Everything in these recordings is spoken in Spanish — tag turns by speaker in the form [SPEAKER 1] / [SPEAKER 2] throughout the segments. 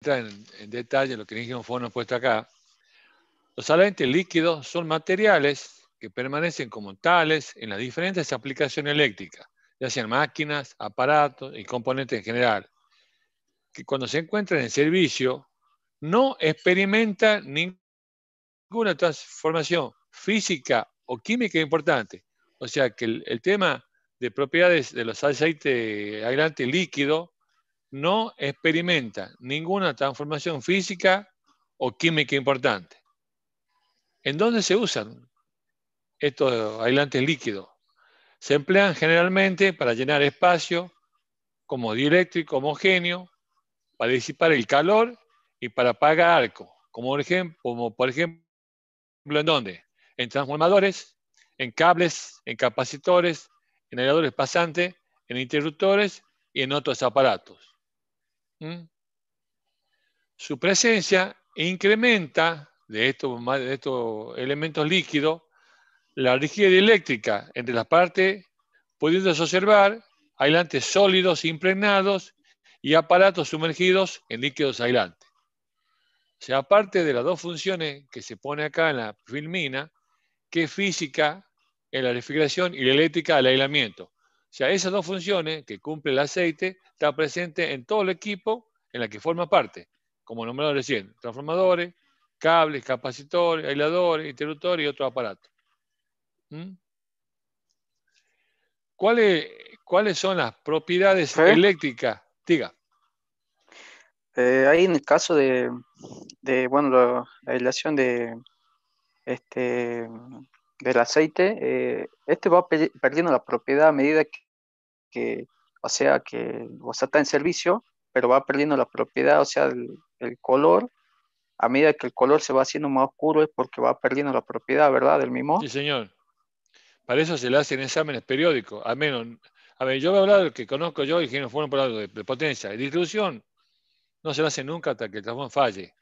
[SPEAKER 1] entrar en detalle lo que dijimos fue puesto acá, los aislantes líquidos son materiales que permanecen como tales en las diferentes aplicaciones eléctricas, ya sean máquinas, aparatos y componentes en general, que cuando se encuentran en servicio no experimentan ninguna transformación física o química importante. O sea que el tema de propiedades de los aceites aislantes líquidos no experimenta ninguna transformación física o química importante. ¿En dónde se usan estos aislantes líquidos? Se emplean generalmente para llenar espacio como dieléctrico homogéneo, para disipar el calor y para apagar arco, como por ejemplo, ¿en dónde? En transformadores, en cables, en capacitores, en aisladores pasantes, en interruptores y en otros aparatos. ¿Mm? Su presencia incrementa de estos elementos líquidos la rigidez eléctrica entre las partes, pudiéndose observar aislantes sólidos impregnados y aparatos sumergidos en líquidos aislantes. O sea, aparte de las dos funciones que se pone acá en la filmina, que es física en la refrigeración y la eléctrica del aislamiento. O sea, esas dos funciones que cumple el aceite están presentes en todo el equipo en la que forma parte, como nombrado recién, transformadores, cables, capacitores, aisladores, interruptores y otros aparatos. ¿Mm? ¿Cuáles, ¿Cuáles son las propiedades
[SPEAKER 2] Profe,
[SPEAKER 1] eléctricas? Diga.
[SPEAKER 2] ahí en el caso bueno, la aislación este, del aceite, este va perdiendo la propiedad a medida o sea, o sea, está en servicio, pero va perdiendo la propiedad, o sea, el color, a medida que el color se va haciendo más oscuro es porque va perdiendo la propiedad, ¿verdad? Del mismo.
[SPEAKER 1] Sí, señor. Para eso se le hacen exámenes periódicos. Al menos, a ver, yo voy a hablar del que conozco yo, y que no fueron por algo de potencia. De distribución no se le hace nunca hasta que el transformador falle.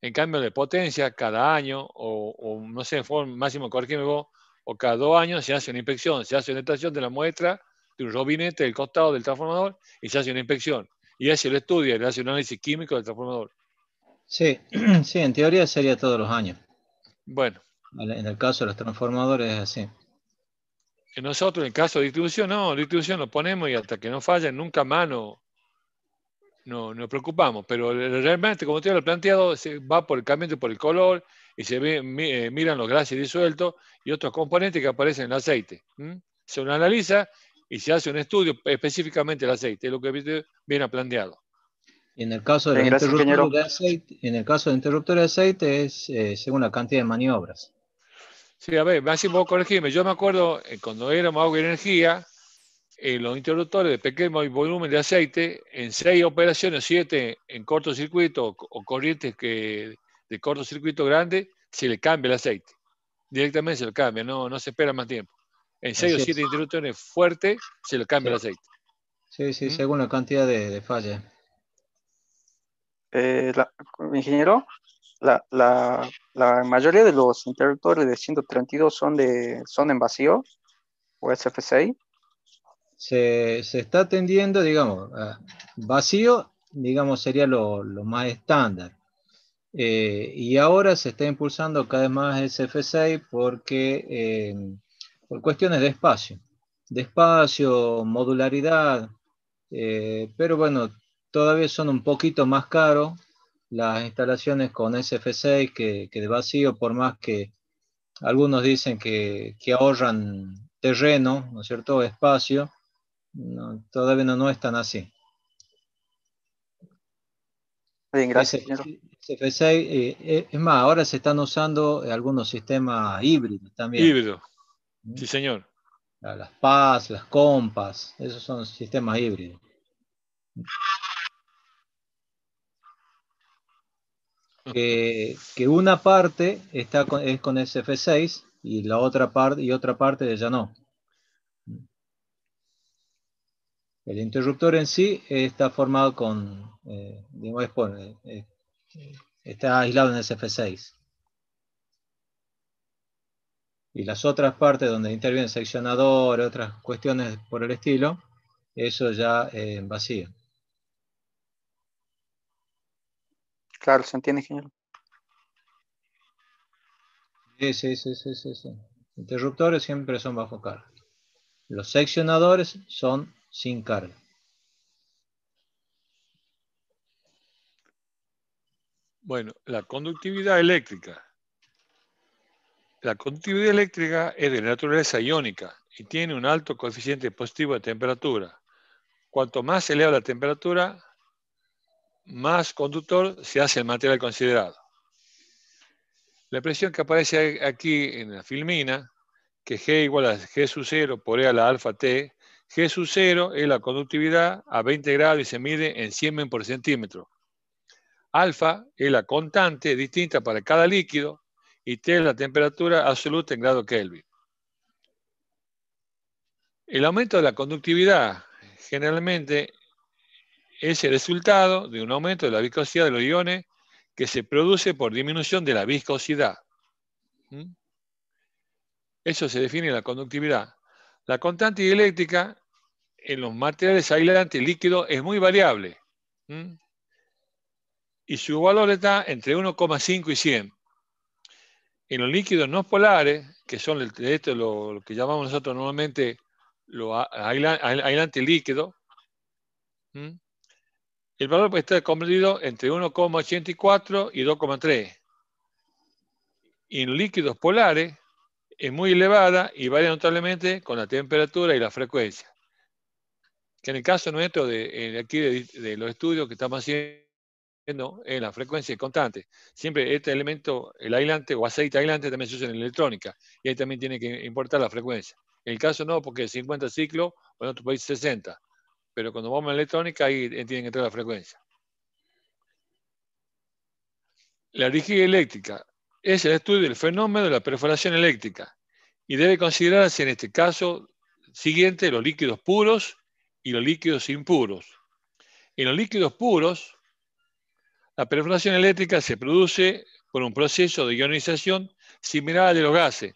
[SPEAKER 1] En cambio, de potencia, cada año, no sé, máximo, corrígeme vos, o cada 2 años se hace una inspección, se hace una extracción de la muestra de un robinete del costado del transformador y se hace una inspección. Y ese lo estudia, le hace un análisis químico del transformador.
[SPEAKER 3] Sí, sí, en teoría sería todos los años.
[SPEAKER 1] Bueno,
[SPEAKER 3] En el caso de los transformadores es así.
[SPEAKER 1] nosotros en caso de distribución, no, distribución lo ponemos y hasta que no falla, nunca más nos preocupamos. Pero realmente, como usted lo ha planteado, se va por el cambio, por el color y se miran los gases disueltos y otros componentes que aparecen en el aceite. Se lo analiza y se hace un estudio específicamente del aceite, es lo que viene planteado.
[SPEAKER 3] Y en el caso de los
[SPEAKER 2] Bien, gracias,
[SPEAKER 3] interruptores
[SPEAKER 2] ingeniero.
[SPEAKER 3] de aceite, en el caso de interruptores de aceite es según la cantidad de maniobras.
[SPEAKER 1] Sí, a ver, Máximo, corregime. Yo me acuerdo cuando éramos agua y energía, los interruptores de pequeño volumen de aceite, en 6 operaciones, 7 en cortocircuito o corrientes de cortocircuito grande, se le cambia el aceite. Directamente se le cambia, no se espera más tiempo. En 6 o
[SPEAKER 3] Así
[SPEAKER 1] 7
[SPEAKER 3] es.
[SPEAKER 1] interruptores fuertes, se le cambia
[SPEAKER 3] Sí,
[SPEAKER 1] el aceite.
[SPEAKER 3] sí, sí,
[SPEAKER 1] ¿Mm?
[SPEAKER 3] según la cantidad de fallas.
[SPEAKER 2] Eh, la- Ingeniero, la mayoría de los interruptores de 132 son en vacío o SF6.
[SPEAKER 3] Se está tendiendo, digamos, vacío, digamos, sería lo más estándar. Y ahora se está impulsando cada vez más SF6 porque, por cuestiones de espacio, modularidad, pero bueno, todavía son un poquito más caros las instalaciones con SF6 que de vacío, por más que algunos dicen que ahorran terreno, ¿no es cierto?, espacio, todavía no es tan así.
[SPEAKER 2] Bien, gracias, ingeniero.
[SPEAKER 3] SF6, es más, ahora se están usando algunos sistemas híbridos también.
[SPEAKER 1] Híbrido,
[SPEAKER 3] ¿Mm?
[SPEAKER 1] sí señor.
[SPEAKER 3] Las PAS, las COMPAS, esos son sistemas híbridos. Que una parte es con SF6 y la otra parte ya no. El interruptor en sí está formado digamos, está aislado en SF6. Y las otras partes donde interviene seccionador, otras cuestiones por el estilo, eso ya en vacío.
[SPEAKER 2] Claro, se entiende, ingeniero.
[SPEAKER 3] Sí. Interruptores siempre son bajo carga. Los seccionadores son sin carga.
[SPEAKER 1] Bueno, la conductividad eléctrica. La conductividad eléctrica es de naturaleza iónica y tiene un alto coeficiente positivo de temperatura. Cuanto más se eleva la temperatura, más conductor se hace el material considerado. La expresión que aparece aquí en la filmina, que G igual a G sub 0 por E a la alfa T, G sub 0 es la conductividad a 20 grados y se mide en siemens por centímetro. Alfa es la constante distinta para cada líquido y T es la temperatura absoluta en grado Kelvin. El aumento de la conductividad generalmente es el resultado de un aumento de la viscosidad de los iones que se produce por disminución de la viscosidad. Eso se define en la conductividad. La constante dieléctrica en los materiales aislantes líquidos es muy variable. Y su valor está entre 1,5 y 100. En los líquidos no polares, que son esto lo que llamamos nosotros normalmente los aislantes líquidos, el valor puede estar comprendido entre 1,84 y 2,3. Y en líquidos polares es muy elevada y varía notablemente con la temperatura y la frecuencia. Que en el caso nuestro de aquí de los estudios que estamos haciendo en la frecuencia constante. Siempre este elemento, el aislante o aceite aislante, también se usa en electrónica. Y ahí también tiene que importar la frecuencia. En el caso no, porque 50 ciclos, o en otro país 60. Pero cuando vamos a electrónica, ahí tiene que entrar la frecuencia. La rigidez eléctrica es el estudio del fenómeno de la perforación eléctrica y debe considerarse en este caso siguiente los líquidos puros y los líquidos impuros. En los líquidos puros, la perforación eléctrica se produce por un proceso de ionización similar al de los gases.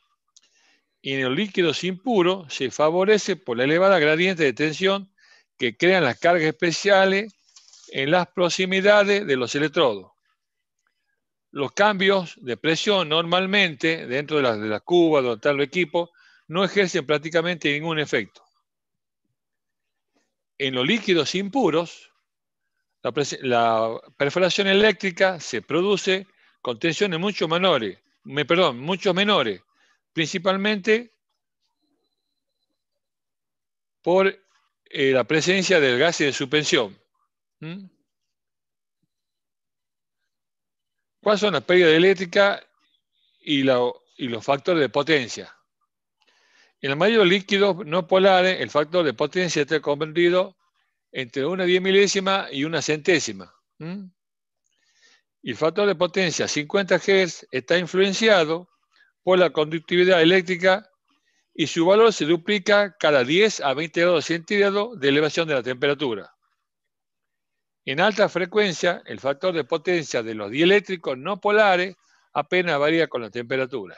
[SPEAKER 1] Y en los líquidos impuros se favorece por la elevada gradiente de tensión que crean las cargas especiales en las proximidades de los electrodos. Los cambios de presión normalmente dentro de la cuba donde está el equipo no ejercen prácticamente ningún efecto. En los líquidos impuros, la perforación eléctrica se produce con tensiones mucho menores, principalmente por la presencia del gas de suspensión. ¿Cuáles son las pérdidas eléctricas y los factores de potencia? En la mayoría de los líquidos no polares, el factor de potencia está comprendido entre una 10 milésima y una centésima. Y el factor de potencia 50 Hz está influenciado por la conductividad eléctrica y su valor se duplica cada 10 a 20 grados centígrados de elevación de la temperatura. En alta frecuencia, el factor de potencia de los dieléctricos no polares apenas varía con la temperatura.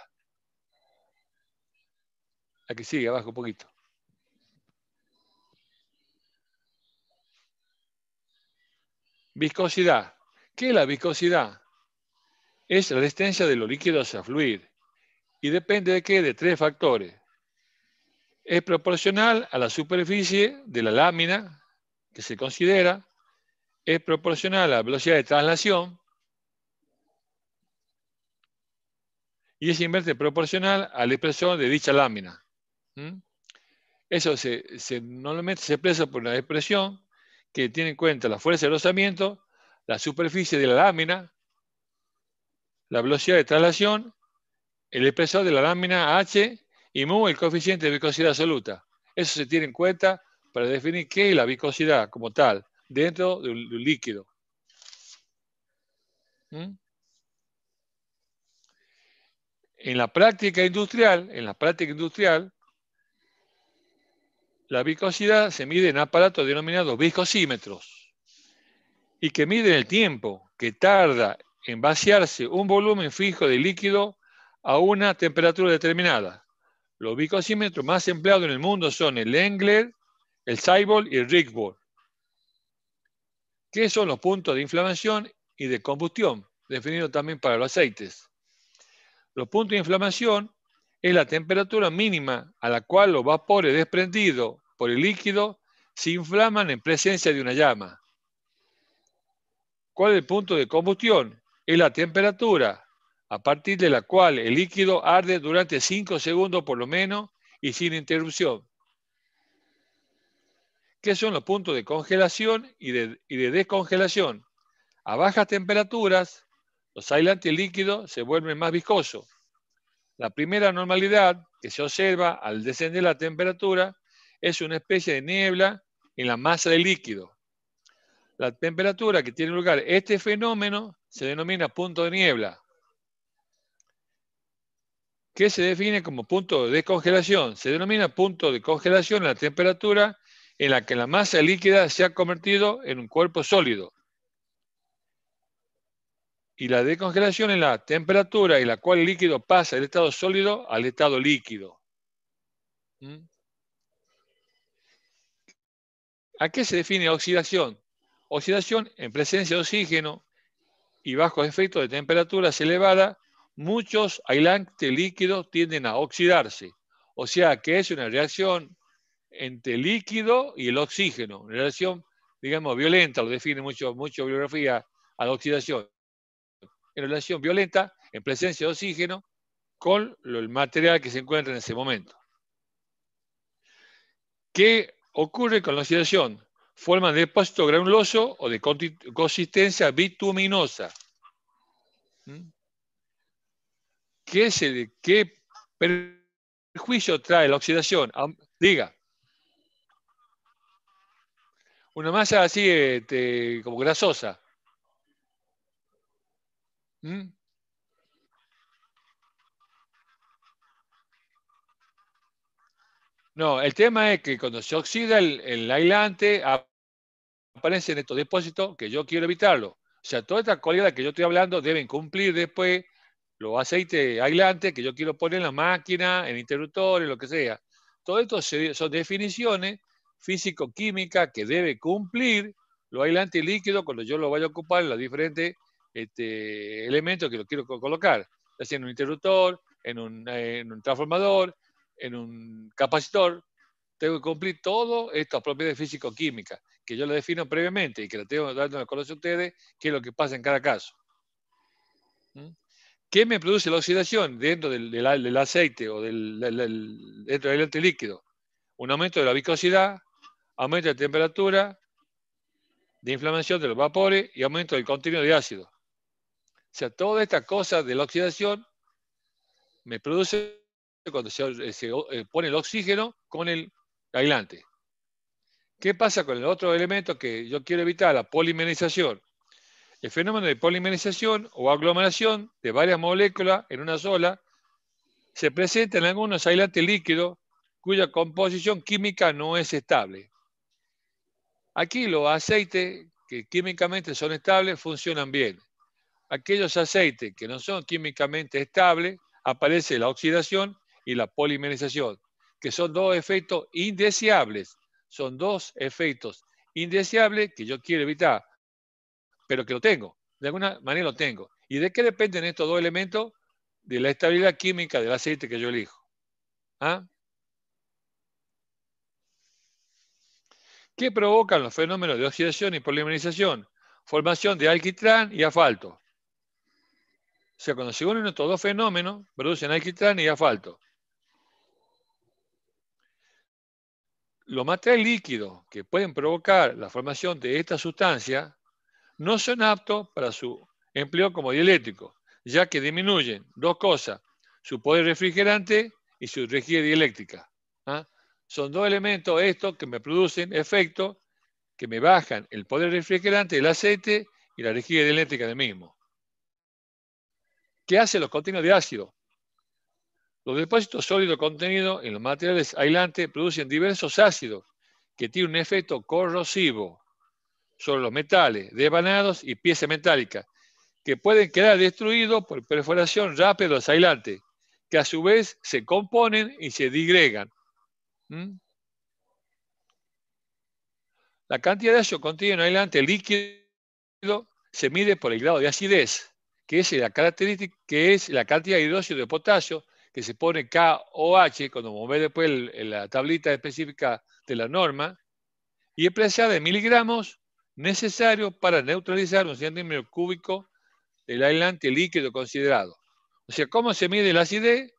[SPEAKER 1] Aquí sigue, abajo un poquito. Viscosidad. ¿Qué es la viscosidad? Es la resistencia de los líquidos a fluir. ¿Y depende de qué? De tres factores. Es proporcional a la superficie de la lámina que se considera, es proporcional a la velocidad de traslación y es inversamente proporcional a la expresión de dicha lámina. Eso normalmente se expresa por una expresión que tiene en cuenta la fuerza de rozamiento, la superficie de la lámina, la velocidad de traslación, el espesor de la lámina H y mu, el coeficiente de viscosidad absoluta. Eso se tiene en cuenta para definir qué es la viscosidad como tal dentro de un líquido. En la práctica industrial, la viscosidad se mide en aparatos denominados viscosímetros y que miden el tiempo que tarda en vaciarse un volumen fijo de líquido a una temperatura determinada. Los viscosímetros más empleados en el mundo son el Engler, el Seibel y el Rixborn. ¿Qué son los puntos de inflamación y de combustión, definido también para los aceites. Los puntos de inflamación es la temperatura mínima a la cual los vapores desprendidos por el líquido se inflaman en presencia de una llama. ¿Cuál es el punto de combustión? Es la temperatura a partir de la cual el líquido arde durante 5 segundos por lo menos y sin interrupción. ¿Qué son los puntos de congelación y de descongelación? A bajas temperaturas, los aislantes líquidos se vuelven más viscosos. La primera anormalidad que se observa al descender la temperatura es una especie de niebla en la masa del líquido. La temperatura que tiene lugar este fenómeno se denomina punto de niebla, que se define como punto de descongelación. Se denomina punto de congelación la temperatura en la que la masa líquida se ha convertido en un cuerpo sólido. Y la descongelación es la temperatura en la cual el líquido pasa del estado sólido al estado líquido. ¿A qué se define oxidación? Oxidación en presencia de oxígeno y bajo efecto de temperaturas elevadas, muchos aislantes líquidos tienden a oxidarse. O sea que es una reacción entre el líquido y el oxígeno, una reacción, digamos, violenta, lo define mucho bibliografía a la oxidación. En relación violenta, en presencia de oxígeno, con el material que se encuentra en ese momento. ¿Qué ocurre con la oxidación? Forma de depósito granuloso o de consistencia bituminosa. ¿Qué perjuicio trae la oxidación? Diga. Una masa así como grasosa. No, el tema es que cuando se oxida el aislante, aparecen estos depósitos que yo quiero evitarlo. O sea, toda esta calidad que yo estoy hablando deben cumplir después los aceites aislantes que yo quiero poner en la máquina, en interruptores, lo que sea. Todo esto son definiciones físico-químicas que debe cumplir los aislantes líquidos cuando yo lo vaya a ocupar en los diferentes elementos que lo quiero colocar, ya sea en un interruptor, en un transformador, en un capacitor. Tengo que cumplir todas estas propiedades físico-químicas que yo lo defino previamente y que lo tengo dando a conocer a ustedes qué es lo que pasa en cada caso. ¿Qué me produce la oxidación dentro del aceite o dentro del aislante líquido? Un aumento de la viscosidad, aumento de temperatura, de inflamación de los vapores y aumento del contenido de ácido. O sea, todas estas cosas de la oxidación me produce cuando se pone el oxígeno con el aislante. ¿Qué pasa con el otro elemento que yo quiero evitar? La polimerización. El fenómeno de polimerización o aglomeración de varias moléculas en una sola se presenta en algunos aislantes líquidos cuya composición química no es estable. Aquí los aceites que químicamente son estables funcionan bien. Aquellos aceites que no son químicamente estables, aparece la oxidación y la polimerización, que son dos efectos indeseables. Son dos efectos indeseables que yo quiero evitar, pero que lo tengo. De alguna manera lo tengo. ¿Y de qué dependen estos dos elementos? De la estabilidad química del aceite que yo elijo. ¿Ah? ¿Qué provocan los fenómenos de oxidación y polimerización? Formación de alquitrán y asfalto. O sea, cuando se unen estos dos fenómenos, producen alquitrán y asfalto. Los materiales líquidos que pueden provocar la formación de esta sustancia no son aptos para su empleo como dieléctrico, ya que disminuyen dos cosas, su poder refrigerante y su rigidez dieléctrica. ¿Ah? Son dos elementos estos que me producen efectos que me bajan el poder refrigerante del aceite y la rigidez dieléctrica del mismo. ¿Qué hacen los contenidos de ácido? Los depósitos sólidos contenidos en los materiales aislantes producen diversos ácidos que tienen un efecto corrosivo sobre los metales, devanados y piezas metálicas, que pueden quedar destruidos por perforación rápida de los aislantes, que a su vez se componen y se disgregan. La cantidad de ácido contiene en un aislante líquido se mide por el grado de acidez, que es la característica, que es la cantidad de hidróxido de potasio, que se pone KOH, cuando ve después la tablita específica de la norma, y expresada en miligramos necesario para neutralizar un centímetro cúbico del aislante líquido considerado. O sea, ¿cómo se mide la acidez?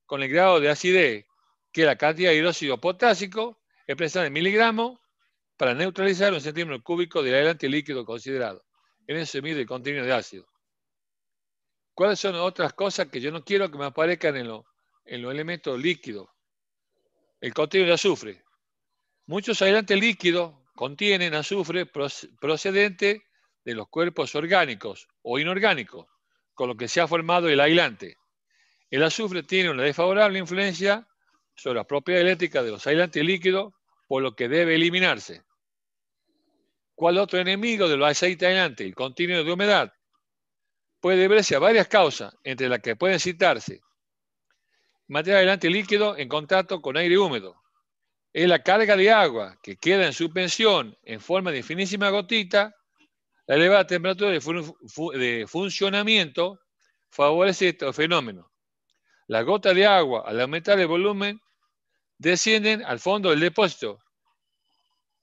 [SPEAKER 1] Con el grado de acidez, que es la cantidad de hidróxido potásico, expresada en miligramos, para neutralizar un centímetro cúbico del aislante líquido considerado. En eso se mide el contenido de ácido. ¿Cuáles son otras cosas que yo no quiero que me aparezcan en los elementos líquidos? El contenido de azufre. Muchos aislantes líquidos contienen azufre procedente de los cuerpos orgánicos o inorgánicos, con lo que se ha formado el aislante. El azufre tiene una desfavorable influencia sobre las propiedades eléctricas de los aislantes líquidos, por lo que debe eliminarse. ¿Cuál otro enemigo de los aceites aislantes? El contenido de humedad. Puede deberse a varias causas, entre las que pueden citarse material aislante líquido en contacto con aire húmedo. Es la carga de agua que queda en suspensión en forma de finísima gotita. La elevada temperatura de funcionamiento favorece estos fenómenos. Las gotas de agua, al aumentar el volumen, descienden al fondo del depósito,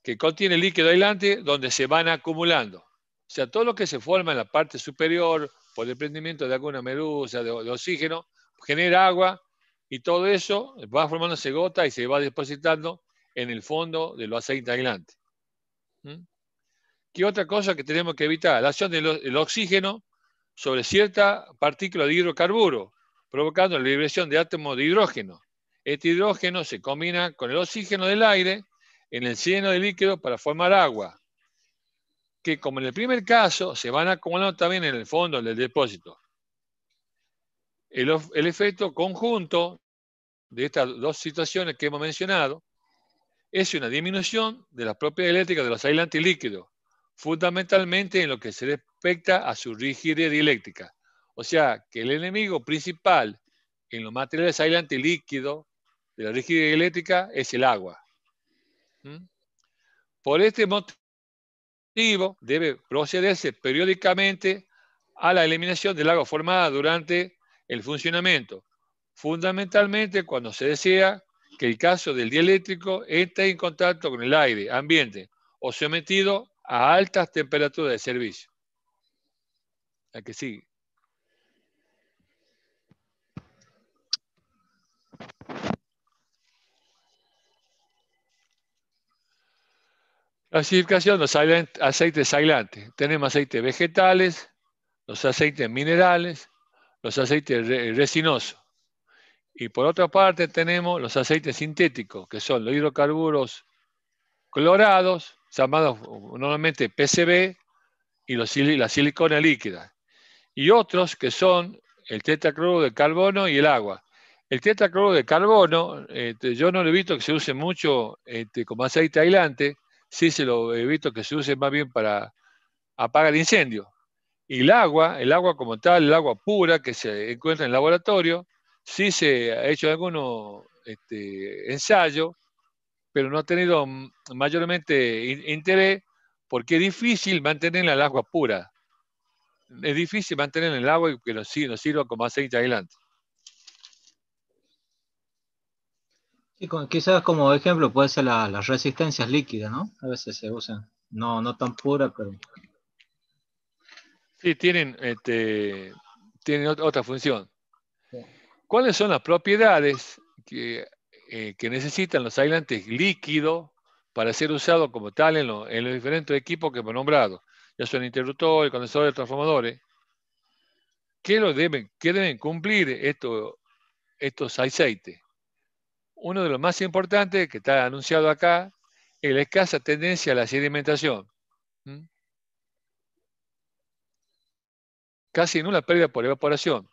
[SPEAKER 1] que contiene líquido aislante, donde se van acumulando. O sea, todo lo que se forma en la parte superior por el prendimiento de alguna medusa, de oxígeno, genera agua, y todo eso va formándose gota y se va depositando en el fondo de los aceites aislantes. ¿Qué otra cosa que tenemos que evitar? La acción del oxígeno sobre cierta partícula de hidrocarburo, provocando la liberación de átomos de hidrógeno. Este hidrógeno se combina con el oxígeno del aire en el seno del líquido para formar agua, que como en el primer caso se van acumulando también en el fondo del depósito. El efecto conjunto de estas dos situaciones que hemos mencionado es una disminución de las propiedades eléctricas de los aislantes líquidos, fundamentalmente en lo que se respecta a su rigidez dieléctrica. O sea, que el enemigo principal en los materiales aislantes líquidos de la rigidez dieléctrica es el agua. Por este motivo, debe procederse periódicamente a la eliminación del agua formada durante el funcionamiento, fundamentalmente cuando se desea que el caso del dieléctrico esté en contacto con el aire ambiente o sometido a altas temperaturas de servicio. ¿A que sigue? Clasificación de los aceites aislantes. Tenemos aceites vegetales, los aceites minerales, los aceites resinosos. Y por otra parte tenemos los aceites sintéticos, que son los hidrocarburos clorados, llamados normalmente PCB, y la silicona líquida. Y otros que son el tetracloruro de carbono y el agua. El tetracloruro de carbono, yo no lo he visto que se use mucho como aceite aislante, sí se lo he visto que se use más bien para apagar incendios. Y el agua como tal, el agua pura que se encuentra en el laboratorio, sí se ha hecho algunos ensayos, pero no ha tenido mayormente interés porque es difícil mantener el agua pura. Es difícil mantener el agua y que nos sirva como aceite aislante.
[SPEAKER 3] Y quizás como ejemplo puede ser las resistencias líquidas, ¿no? A veces se usan, no tan puras, pero...
[SPEAKER 1] Sí, tienen otra función. ¿Cuáles son las propiedades que necesitan los aislantes líquidos para ser usados como tal en los diferentes equipos que hemos nombrado? Ya son interruptores, condensadores, transformadores. ¿Qué deben cumplir estos aceites? Uno de los más importantes, que está anunciado acá, es la escasa tendencia a la sedimentación. Casi nula pérdida por evaporación.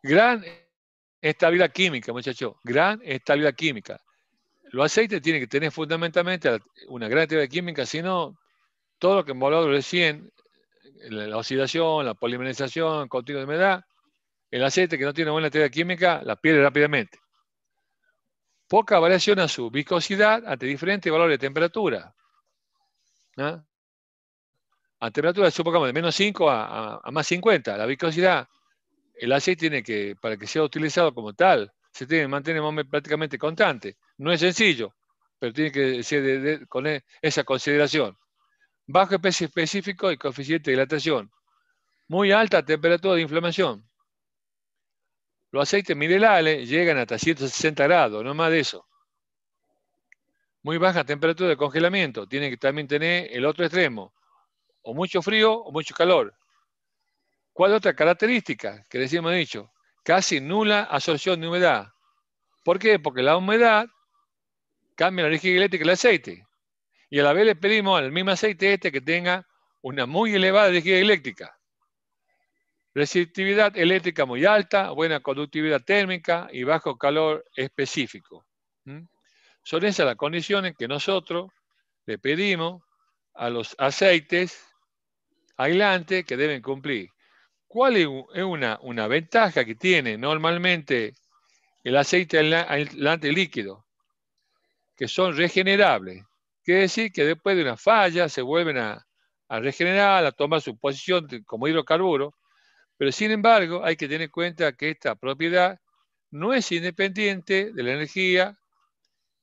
[SPEAKER 1] Gran estabilidad química, muchachos. Gran estabilidad química. Los aceites tienen que tener fundamentalmente una gran estabilidad química, si no, todo lo que hemos hablado recién, la oxidación, la polimerización, continuo de humedad, el aceite que no tiene buena estabilidad química la pierde rápidamente. Poca variación a su viscosidad ante diferentes valores de temperatura. ¿No? a temperatura, supongamos, de menos 5 a más 50. La viscosidad, el aceite tiene que, para que sea utilizado como tal, se tiene que mantener prácticamente constante. No es sencillo, pero tiene que ser con esa consideración. Bajo especie específico y coeficiente de dilatación. Muy alta temperatura de inflamación. Los aceites minerales llegan hasta 160 grados, no más de eso. Muy baja temperatura de congelamiento. Tiene que también tener el otro extremo. O mucho frío o mucho calor. ¿Cuál otra característica que recién hemos dicho? Casi nula absorción de humedad. ¿Por qué? Porque la humedad cambia la energía eléctrica del aceite. Y a la vez le pedimos al mismo aceite que tenga una muy elevada energía eléctrica. Resistividad eléctrica muy alta, buena conductividad térmica y bajo calor específico. Son esas las condiciones que nosotros le pedimos a los aceites aislantes que deben cumplir. ¿Cuál es una ventaja que tiene normalmente el aceite aislante líquido? Que son regenerables. Quiere decir que después de una falla se vuelven a regenerar, a tomar su posición como hidrocarburo, pero sin embargo hay que tener en cuenta que esta propiedad no es independiente de la energía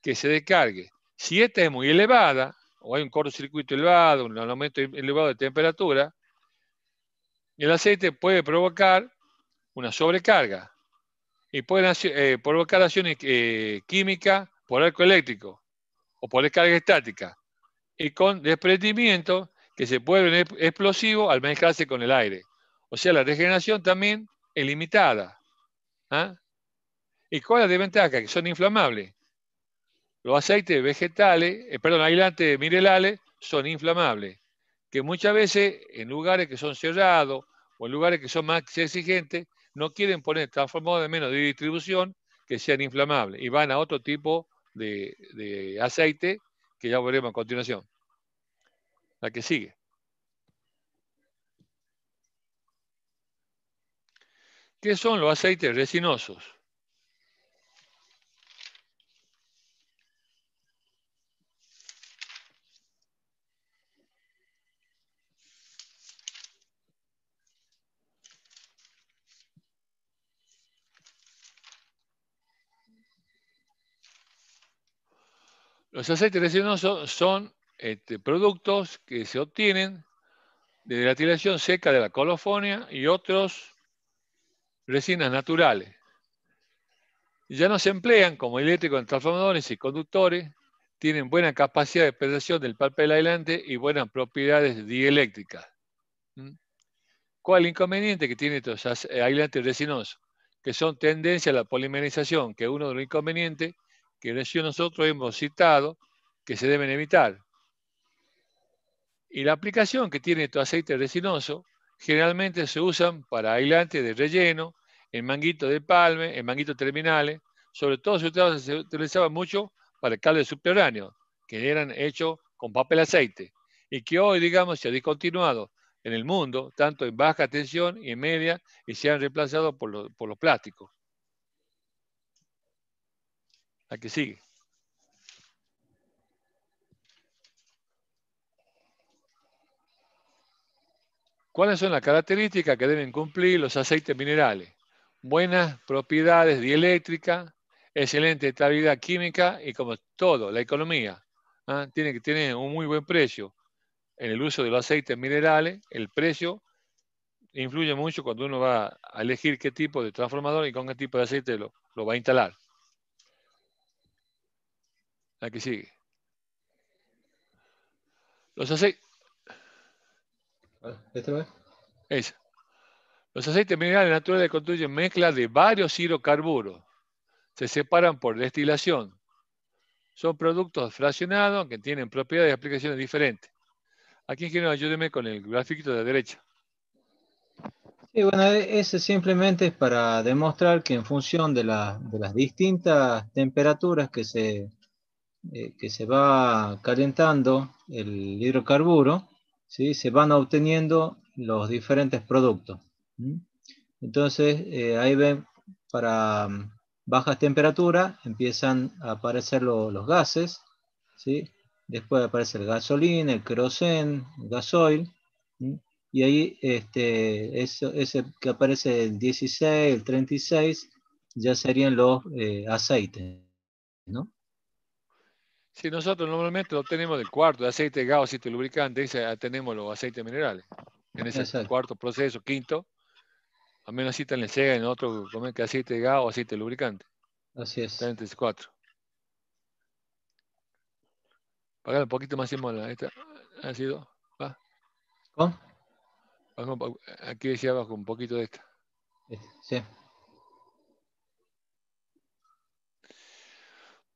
[SPEAKER 1] que se descargue. Si esta es muy elevada, o hay un cortocircuito elevado, un aumento elevado de temperatura, el aceite puede provocar una sobrecarga y puede provocar acciones químicas por arco eléctrico o por descarga estática y con desprendimiento que se vuelven explosivos al mezclarse con el aire. O sea, la regeneración también es limitada. ¿Ah? ¿Y cuál es la desventaja? Que son inflamables. Los aceites vegetales, aislantes minerales, son inflamables, que muchas veces en lugares que son cerrados o en lugares que son más exigentes, no quieren poner transformadores de menos de distribución que sean inflamables y van a otro tipo de aceite que ya veremos a continuación. La que sigue. ¿Qué son los aceites resinosos? Los aceites resinosos son productos que se obtienen de la destilación seca de la colofonia y otros resinas naturales. Ya no se emplean como eléctricos en transformadores y conductores, tienen buena capacidad de penetración del papel aislante y buenas propiedades dieléctricas. ¿Cuál es el inconveniente que tienen estos aislantes resinosos? Que son tendencia a la polimerización, que es uno de los inconvenientes que nosotros hemos citado que se deben evitar. Y la aplicación que tiene estos aceites resinosos generalmente se usan para aislantes de relleno, en manguitos de palme, en manguitos terminales. Sobre todo se utilizaba mucho para el cable subterráneo, que eran hechos con papel aceite, y que hoy, digamos, se ha discontinuado en el mundo, tanto en baja tensión y en media, y se han reemplazado por los plásticos. La que sigue. ¿Cuáles son las características que deben cumplir los aceites minerales? Buenas propiedades dieléctricas, excelente estabilidad química y, como todo, la economía. Tiene que tener un muy buen precio. En el uso de los aceites minerales, el precio influye mucho cuando uno va a elegir qué tipo de transformador y con qué tipo de aceite lo va a instalar. La que sigue. Los aceites... Los aceites minerales naturales constituyen mezcla de varios hidrocarburos. Se separan por destilación. Son productos fraccionados que tienen propiedades y aplicaciones diferentes. Aquí, ingeniero, ayúdeme con el grafiquito de la derecha.
[SPEAKER 3] Sí, bueno, ese simplemente es para demostrar que en función de las distintas temperaturas que se va calentando el hidrocarburo, ¿sí? Se van obteniendo los diferentes productos. Entonces, ahí ven, para bajas temperaturas empiezan a aparecer los gases, ¿sí? Después aparece el gasolina, el queroseno, el gasoil, ¿sí? Y ahí ese que aparece el 16, el 36, ya serían los aceites, ¿no?
[SPEAKER 1] Sí, nosotros normalmente lo tenemos del cuarto, de aceite, gas, aceite lubricante, y tenemos los aceites minerales. En ese
[SPEAKER 3] Exacto,
[SPEAKER 1] cuarto proceso, quinto, al menos así está en el SEGA, en otro comen que aceite de gas o aceite lubricante.
[SPEAKER 3] así
[SPEAKER 1] Está
[SPEAKER 3] es.
[SPEAKER 1] entre esos cuatro. Pagar un poquito más esta. Ha sido. Va.
[SPEAKER 3] ¿Cómo?
[SPEAKER 1] Aquí decía abajo un poquito de esta.
[SPEAKER 3] Sí.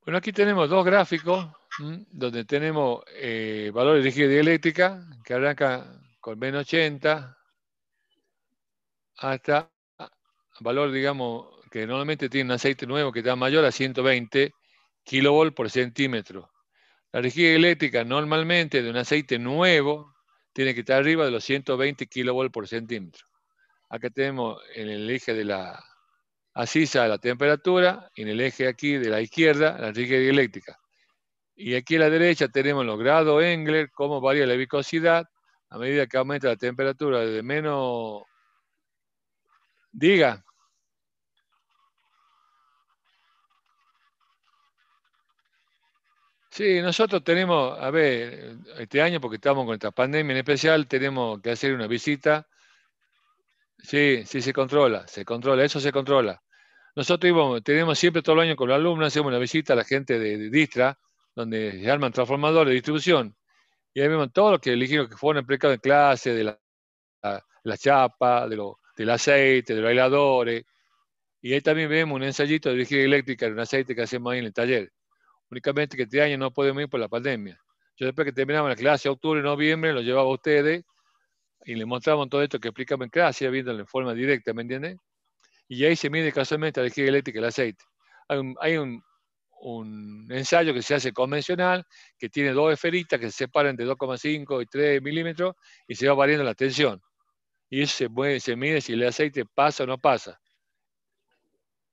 [SPEAKER 1] Bueno, aquí tenemos dos gráficos donde tenemos valores de rigidez dieléctrica que arranca con menos 80 hasta valor, digamos, que normalmente tiene un aceite nuevo que está mayor a 120 kilovolt por centímetro. La rigidez eléctrica normalmente de un aceite nuevo tiene que estar arriba de los 120 kilovolt por centímetro. Acá tenemos en el eje de la ascisa la temperatura y en el eje aquí de la izquierda la rigidez eléctrica. Y aquí a la derecha tenemos los grados Engler, cómo varía la viscosidad a medida que aumenta la temperatura de menos... Diga. Sí, nosotros tenemos, a ver, este año, porque estamos con esta pandemia en especial, tenemos que hacer una visita. Sí, sí se controla, eso se controla. Nosotros tenemos siempre todo el año con los alumnos, hacemos una visita a la gente de Distra, donde se arman transformadores de distribución, y ahí vemos todo lo que eligieron que fueron explicados en clase, de la chapa, del aceite, de los aisladores, y ahí también vemos un ensayito de rigidez eléctrica de un aceite que hacemos ahí en el taller. Únicamente que este año no podemos ir por la pandemia. Yo después que terminamos la clase, octubre, noviembre, lo llevaba a ustedes y les mostramos todo esto que explicamos en clase, viéndolo en forma directa, ¿me entienden? Y ahí se mide casualmente la energía eléctrica del aceite. Hay un ensayo que se hace convencional, que tiene dos esferitas que se separan de 2,5 y 3 milímetros y se va variando la tensión. Y eso se mide si el aceite pasa o no pasa.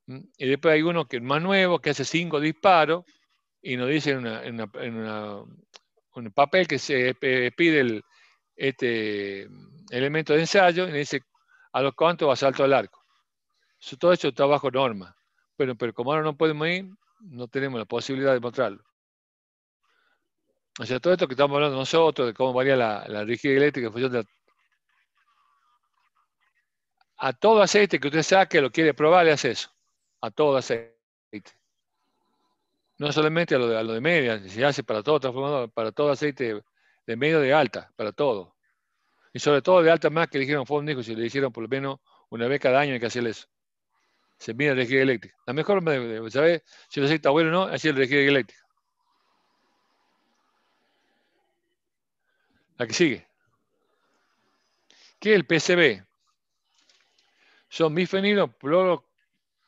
[SPEAKER 1] Y después hay uno que es más nuevo, que hace 5 disparos y nos dice un papel que se pide este elemento de ensayo y dice a los cuantos va salto al arco. Todo eso está bajo norma. Pero como ahora no podemos ir, no tenemos la posibilidad de mostrarlo. O sea, todo esto que estamos hablando nosotros, de cómo varía la rigidez eléctrica en función de... A todo aceite que usted saque, lo quiere probar, le hace eso. A todo aceite. No solamente a lo de media, se hace para todo transformador, para todo aceite de medio de alta, para todo. Y sobre todo de alta más que dijeron Fónico, si le hicieron por lo menos una vez cada año hay que hacerle eso. Se mide la rigidez eléctrica. La mejor forma de saber si el aceite está bueno o no es hacer la rigidez eléctrica. La que sigue. ¿Qué es el PCB? Son bifenilo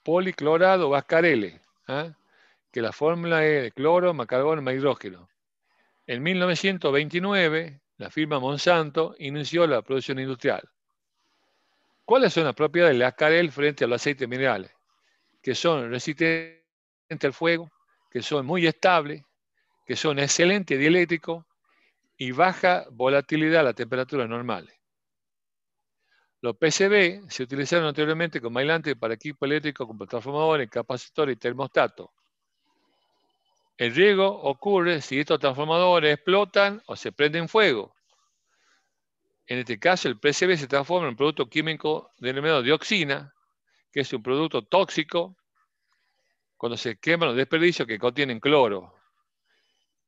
[SPEAKER 1] policlorado Bascarele, que la fórmula es de cloro más carbono más hidrógeno. En 1929, la firma Monsanto inició la producción industrial. ¿Cuáles son las propiedades del Ascarel frente a los aceites minerales? Que son resistentes al fuego, que son muy estables, que son excelentes dieléctricos y baja volatilidad a las temperaturas normales. Los PCB se utilizaron anteriormente como aislante para equipo eléctrico, como transformadores, capacitores y termostatos. El riesgo ocurre si estos transformadores explotan o se prenden fuego. En este caso, el PCB se transforma en un producto químico denominado dioxina, que es un producto tóxico cuando se queman los desperdicios que contienen cloro.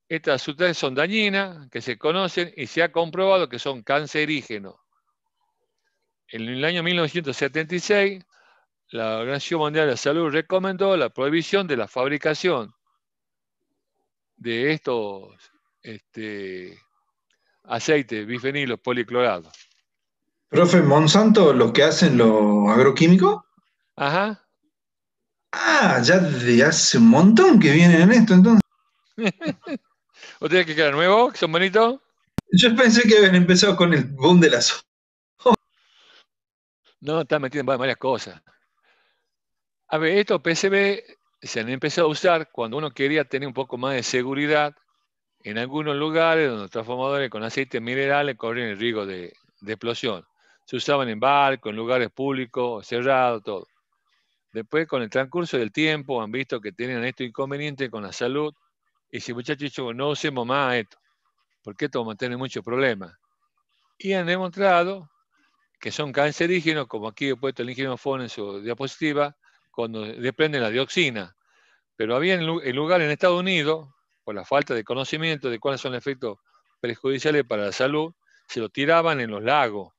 [SPEAKER 1] Estas sustancias son dañinas, que se conocen y se ha comprobado que son cancerígenos. En el año 1976, la Organización Mundial de la Salud recomendó la prohibición de la fabricación de estos aceites bifenilos policlorados.
[SPEAKER 4] Profe, Monsanto, lo que hacen los agroquímicos.
[SPEAKER 1] Ajá.
[SPEAKER 4] Ah, ya de hace un montón que vienen en esto, entonces.
[SPEAKER 1] ¿Ustedes que quedan nuevos? ¿Que son bonitos?
[SPEAKER 4] Yo pensé que habían empezado con el boom de la soja.
[SPEAKER 1] No, están metidos en varias cosas. A ver, estos PCB se han empezado a usar cuando uno quería tener un poco más de seguridad en algunos lugares donde los transformadores con aceites minerales corren el riesgo de de explosión. Se usaban en barcos, en lugares públicos, cerrados, todo. Después, con el transcurso del tiempo, han visto que tenían estos inconvenientes con la salud. Y si muchachos dicho, no usemos más esto, porque esto va a tener muchos problemas. Y han demostrado que son cancerígenos, como aquí he puesto el ingeniero Fon en su diapositiva, cuando desprenden la dioxina. Pero había en lugares en Estados Unidos, por la falta de conocimiento de cuáles son los efectos perjudiciales para la salud, se lo tiraban en los lagos,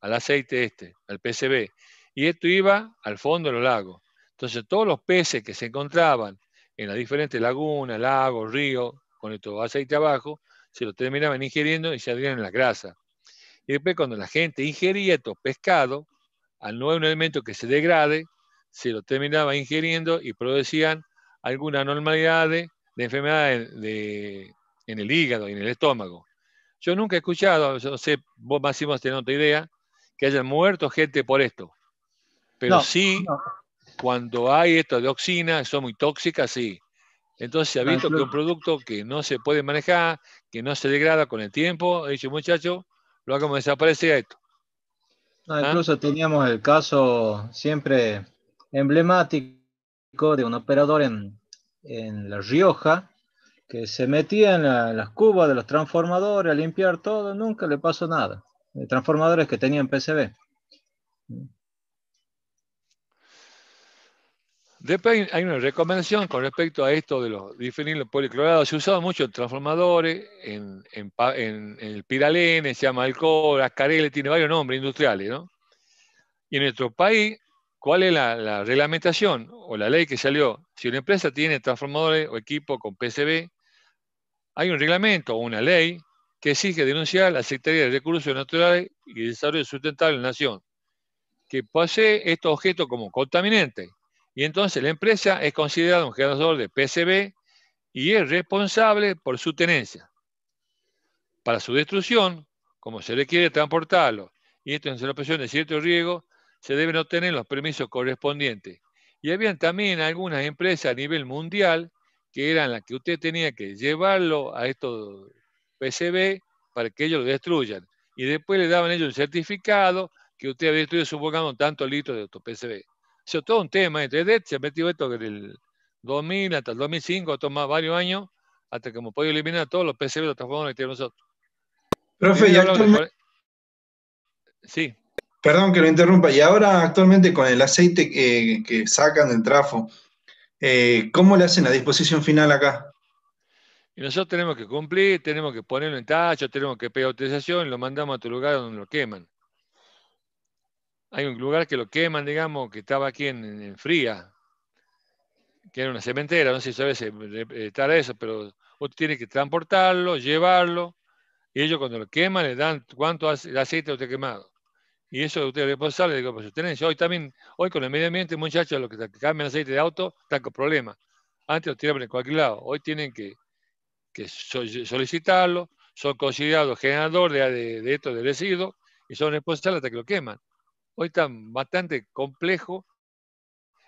[SPEAKER 1] al aceite al PCB. Y esto iba al fondo de los lagos. Entonces todos los peces que se encontraban en las diferentes lagunas, lagos, ríos, con estos aceite abajo, se lo terminaban ingiriendo y se adherían en la grasa. Y después cuando la gente ingería estos pescados, al no haber un elemento que se degrade, se lo terminaba ingiriendo y producían alguna anormalidad de enfermedades en el hígado y en el estómago. Yo nunca he escuchado, yo no sé, vos Máximo tenés otra idea, que hayan muerto gente por esto. Pero
[SPEAKER 3] No,
[SPEAKER 1] sí,
[SPEAKER 3] no.
[SPEAKER 1] cuando hay esto de dioxina, son muy tóxicas, sí. Entonces se ha
[SPEAKER 3] No,
[SPEAKER 1] visto que un producto que no se puede manejar, que no se degrada con el tiempo, he dicho, muchacho, lo hagamos desaparecer esto.
[SPEAKER 3] no, incluso teníamos el caso siempre emblemático de un operador en La Rioja que se metía en las cubas de los transformadores a limpiar todo, nunca le pasó nada. Transformadores que tenían PCB.
[SPEAKER 1] Después hay una recomendación con respecto a esto de los difenilos policlorados. Se usaban mucho en transformadores, en el piralene, se llama alcohol, ascarele, tiene varios nombres industriales, ¿no? Y en nuestro país, ¿cuál es la reglamentación o la ley que salió? Si una empresa tiene transformadores o equipo con PCB, hay un reglamento o una ley que exige denunciar a la Secretaría de Recursos Naturales y Desarrollo Sustentable de la Nación, que posee estos objetos como contaminantes. Y entonces la empresa es considerada un generador de PCB y es responsable por su tenencia. Para su destrucción, como se requiere transportarlo, y esto en situación de cierto riesgo, se deben obtener los permisos correspondientes. Y habían también algunas empresas a nivel mundial que eran las que usted tenía que llevarlo a estos PCB para que ellos lo destruyan. Y después le daban ellos un certificado que usted había destruido, supongamos, tantos litros de estos PCB. Eso es todo un tema. Desde se metió esto desde el 2000 hasta el 2005, toma varios años, hasta que hemos podido eliminar todos los PCB de los transformadores que tenemos nosotros.
[SPEAKER 4] Profe, y actualmente,
[SPEAKER 1] Sí.
[SPEAKER 4] perdón que lo interrumpa, y ahora actualmente con el aceite que sacan del trafo, ¿cómo le hacen la disposición final acá?
[SPEAKER 1] Y nosotros tenemos que cumplir, tenemos que ponerlo en tacho, tenemos que pedir autorización y lo mandamos a tu lugar donde lo queman. Hay un lugar que lo queman, digamos, que estaba aquí en Fría, que era una cementera, no sé si sabes estar eso, pero usted tiene que transportarlo, llevarlo, y ellos cuando lo queman le dan cuánto aceite usted quemado. Y eso usted es responsable de su tenencia. Hoy con el medio ambiente, muchachos, los que cambian aceite de auto están con problemas. Antes lo tiraban en cualquier lado. Hoy tienen que solicitarlo, son considerados generadores de estos de residuos y son responsables hasta que lo queman. Hoy está bastante complejo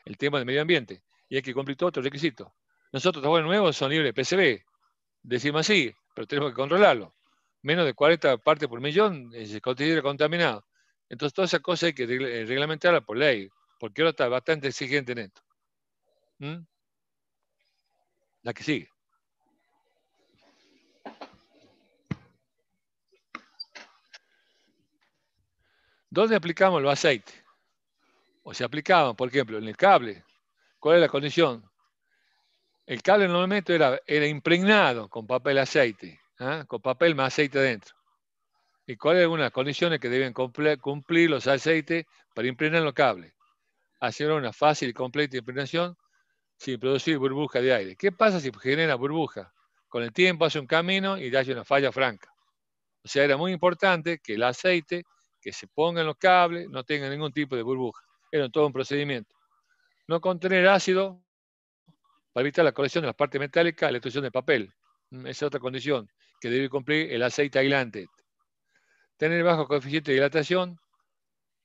[SPEAKER 1] el tema del medio ambiente y hay que cumplir todos otros requisitos. Nosotros, trabajos nuevos, son libres de PCB, decimos así, pero tenemos que controlarlo. Menos de 40 partes por millón se considera contaminado. Entonces, todas esas cosas hay que reglamentarlas por ley, porque ahora está bastante exigente en esto. La que sigue. ¿Dónde aplicamos los aceites? O se aplicaban, por ejemplo, en el cable. ¿Cuál es la condición? El cable normalmente era impregnado con papel aceite, con papel más aceite adentro. ¿Y cuáles son las condiciones que deben cumplir los aceites para impregnar los cables? Hacer una fácil y completa impregnación sin producir burbuja de aire. ¿Qué pasa si genera burbuja? Con el tiempo hace un camino y hace una falla franca. O sea, era muy importante que el aceite que se ponga en los cables no tenga ningún tipo de burbuja. Era todo un procedimiento. No contener ácido para evitar la corrosión de las partes metálicas y la destrucción del papel. Esa es otra condición que debe cumplir el aceite aislante. Tener bajo coeficiente de dilatación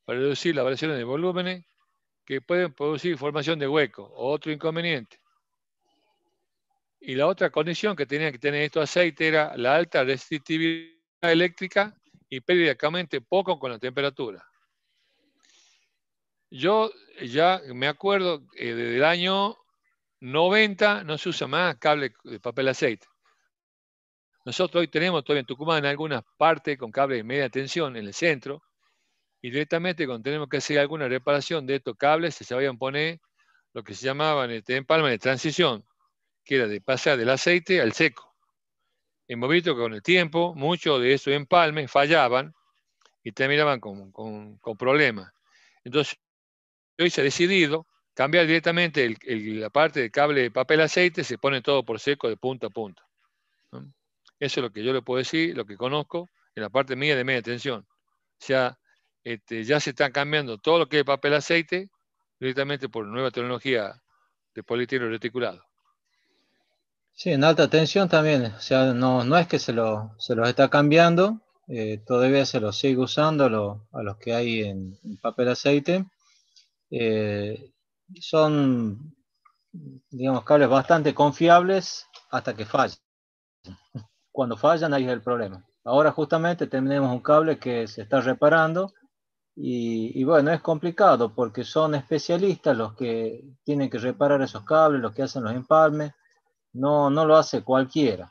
[SPEAKER 1] para reducir las variaciones de volúmenes que pueden producir formación de hueco, otro inconveniente. Y la otra condición que tenían que tener estos aceites era la alta resistividad eléctrica y periódicamente poco con la temperatura. Yo ya me acuerdo, desde el año 90 no se usa más cable de papel aceite. Nosotros hoy tenemos todavía en Tucumán algunas partes con cable de media tensión en el centro, y directamente cuando tenemos que hacer alguna reparación de estos cables, se sabían poner lo que se llamaban empalme de transición, que era de pasar del aceite al seco. Hemos visto que con el tiempo muchos de esos empalmes fallaban y terminaban con problemas. Entonces, hoy se ha decidido cambiar directamente la parte de cable de papel aceite, se pone todo por seco de punta a punta, ¿no? Eso es lo que yo le puedo decir, lo que conozco en la parte mía de media tensión. O sea, ya se están cambiando todo lo que es papel aceite directamente por nueva tecnología de polietileno reticulado.
[SPEAKER 3] Sí, en alta tensión también, o sea, no es que se los está cambiando, todavía se los sigue usando a los que hay en papel aceite. Son, digamos, cables bastante confiables hasta que fallan. Cuando fallan, ahí es el problema. Ahora justamente tenemos un cable que se está reparando y bueno, es complicado porque son especialistas los que tienen que reparar esos cables, los que hacen los empalmes. No lo hace cualquiera.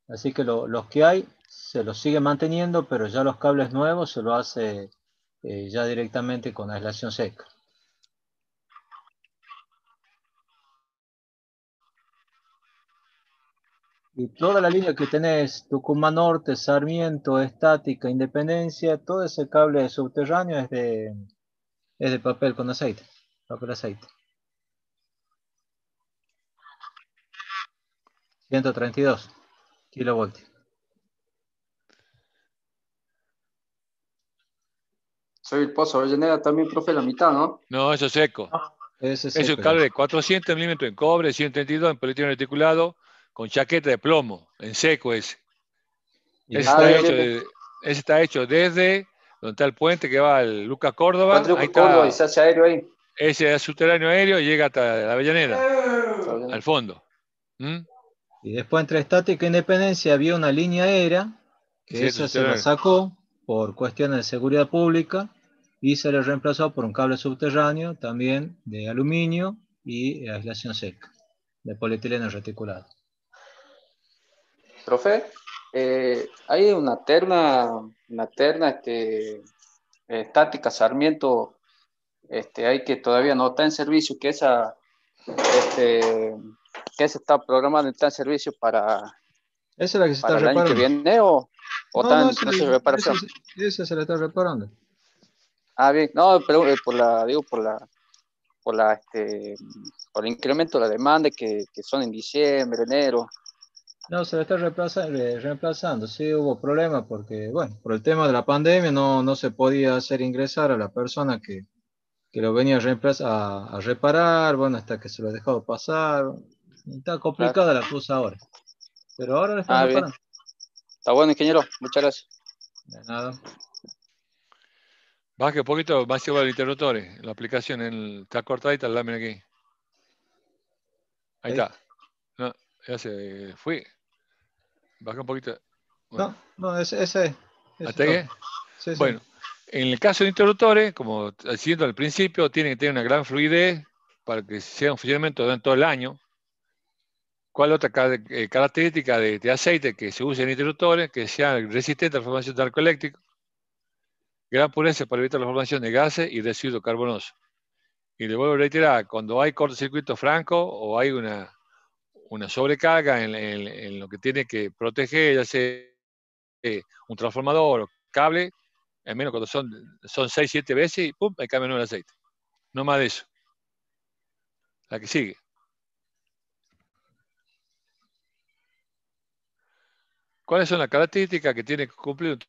[SPEAKER 3] Así que los que hay se los sigue manteniendo, pero ya los cables nuevos se lo hace ya directamente con aislación seca. Y toda la línea que tenés, Tucumán Norte, Sarmiento, Estática, Independencia, todo ese cable subterráneo es de papel con aceite, papel aceite. 132 kilovoltios.
[SPEAKER 2] Soy el Pozo Avellaneda también, profe, la mitad, ¿no?
[SPEAKER 1] No, eso es seco.
[SPEAKER 3] Ese
[SPEAKER 1] Es un
[SPEAKER 3] seco
[SPEAKER 1] cable
[SPEAKER 3] ya.
[SPEAKER 1] de 400 milímetros en cobre, 132 en polietileno reticulado, con chaqueta de plomo, en seco ese.
[SPEAKER 3] Y
[SPEAKER 1] Ese
[SPEAKER 3] después,
[SPEAKER 1] ese está hecho desde donde está el puente que va al Lucas Córdoba. Ahí
[SPEAKER 2] Patricio Córdoba y
[SPEAKER 1] está.
[SPEAKER 2] se hace aéreo ahí.
[SPEAKER 1] Ese es subterráneo aéreo y llega hasta la Avellaneda, al fondo. ¿Mm?
[SPEAKER 3] y después entre Estática e Independencia había una línea aérea, que
[SPEAKER 1] Sí, esto es
[SPEAKER 3] esa se la
[SPEAKER 1] subterráneo.
[SPEAKER 3] sacó por cuestiones de seguridad pública y se le reemplazó por un cable subterráneo también de aluminio y aislación seca, de polietileno reticulado.
[SPEAKER 2] Profe, hay una terna estática Sarmiento, hay que todavía no está en servicio, este, que esa está programada, está en servicio
[SPEAKER 3] Esa es la que se está
[SPEAKER 2] para el año que
[SPEAKER 3] reparando.
[SPEAKER 2] viene o
[SPEAKER 3] No,
[SPEAKER 2] está
[SPEAKER 3] no,
[SPEAKER 2] en proceso de reparación.
[SPEAKER 3] esa se la está reparando.
[SPEAKER 2] Ah, bien, no, pero digo, por el incremento de la demanda que son en diciembre, enero.
[SPEAKER 3] No, se la está reemplazando. Sí, hubo problemas porque, bueno, por el tema de la pandemia no se podía hacer ingresar a la persona que lo venía a reparar, bueno, hasta que se lo ha dejado pasar. Está
[SPEAKER 2] Claro.
[SPEAKER 3] complicada la cosa ahora. Pero ahora lo están
[SPEAKER 2] Ah, bien.
[SPEAKER 3] reparando.
[SPEAKER 2] Está bueno, ingeniero. Muchas gracias.
[SPEAKER 3] De nada.
[SPEAKER 1] Baje un poquito más igual el interruptor. La aplicación está cortadita la lámina aquí. Ahí
[SPEAKER 3] Ahí.
[SPEAKER 1] está. No, ya se fue. Baja un poquito. Bueno.
[SPEAKER 3] No, ese es.
[SPEAKER 1] ¿Hasta ahí?
[SPEAKER 3] Sí, sí.
[SPEAKER 1] Bueno, en el caso de interruptores, como diciendo al principio, tienen que tener una gran fluidez para que sea un funcionamiento durante todo el año. ¿Cuál otra característica de aceite que se usa en interruptores? Que sea resistente a la formación de arco eléctrico, gran pureza para evitar la formación de gases y residuos carbonosos. Y le vuelvo a reiterar, cuando hay cortocircuito franco o hay una sobrecarga en lo que tiene que proteger, ya sea un transformador o cable, al menos cuando son 6, 7 veces y ¡pum! Ahí cambia nuevo el aceite. No más de eso. La que sigue. ¿Cuáles son las características que tiene que cumplir un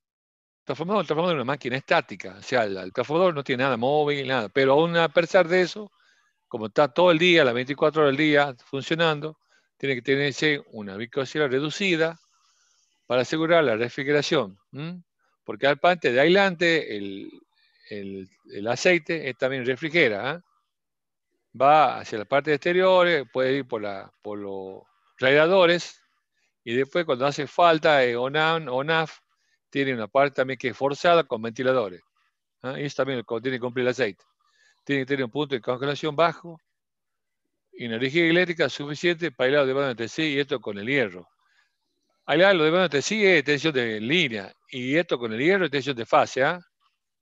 [SPEAKER 1] transformador? El transformador es una máquina estática. O sea, el transformador no tiene nada móvil, nada. Pero aún a pesar de eso, como está todo el día, las 24 horas del día funcionando, tiene que tenerse una viscosidad reducida para asegurar la refrigeración. Porque aparte de aislante, el aceite también refrigera. Va hacia la parte exterior, puede ir por los radiadores Y después cuando hace falta, ONAN, ONAF, tiene una parte también que es forzada con ventiladores. Y eso también tiene que cumplir el aceite. Tiene que tener un punto de congelación bajo y una energía eléctrica suficiente para el lado de mano entre sí, y esto con el hierro. Al lado de mano entre sí es tensión de línea, y esto con el hierro es tensión de fase.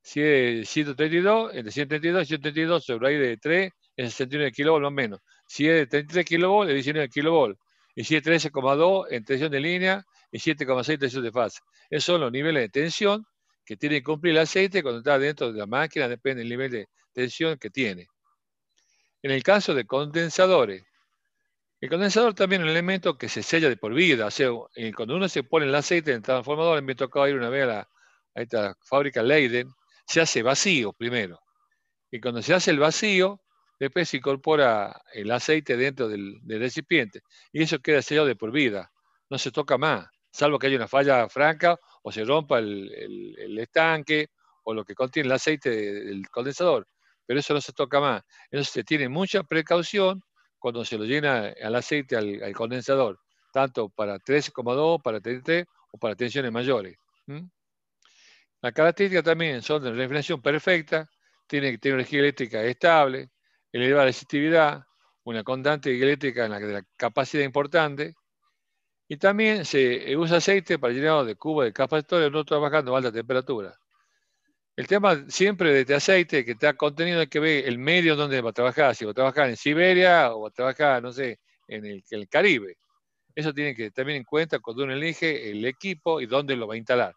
[SPEAKER 1] Si es 132, entre 132 y 132 sobre ahí de 3, es 69 kV más o menos. Si es de 33 kV, es 19 kV. Y si es 13,2 en tensión de línea y 7,6 en tensión de fase. Esos son los niveles de tensión que tiene que cumplir el aceite cuando está dentro de la máquina, depende del nivel de tensión que tiene. En el caso de condensadores, el condensador también es un elemento que se sella de por vida. O sea, cuando uno se pone el aceite en el transformador, me tocó ir una vez a esta fábrica Leiden, se hace vacío primero. Y cuando se hace el vacío, después se incorpora el aceite dentro del recipiente. Y eso queda sellado de por vida. No se toca más, salvo que haya una falla franca o se rompa el estanque o lo que contiene el aceite del condensador. Pero eso no se toca más. Entonces se tiene mucha precaución cuando se lo llena al aceite al condensador, tanto para 13,2, para 33 o para tensiones mayores. Las características también son de refrigeración perfecta, tiene que tener energía eléctrica estable, elevada resistividad, una constante eléctrica en la capacidad importante, y también se usa aceite para llenado de cubos de capacitores no trabajando a alta temperatura. El tema siempre de este aceite que está contenido es que ve el medio donde va a trabajar, si va a trabajar en Siberia o va a trabajar, no sé, en el Caribe. Eso tiene que tener en cuenta cuando uno elige el equipo y dónde lo va a instalar.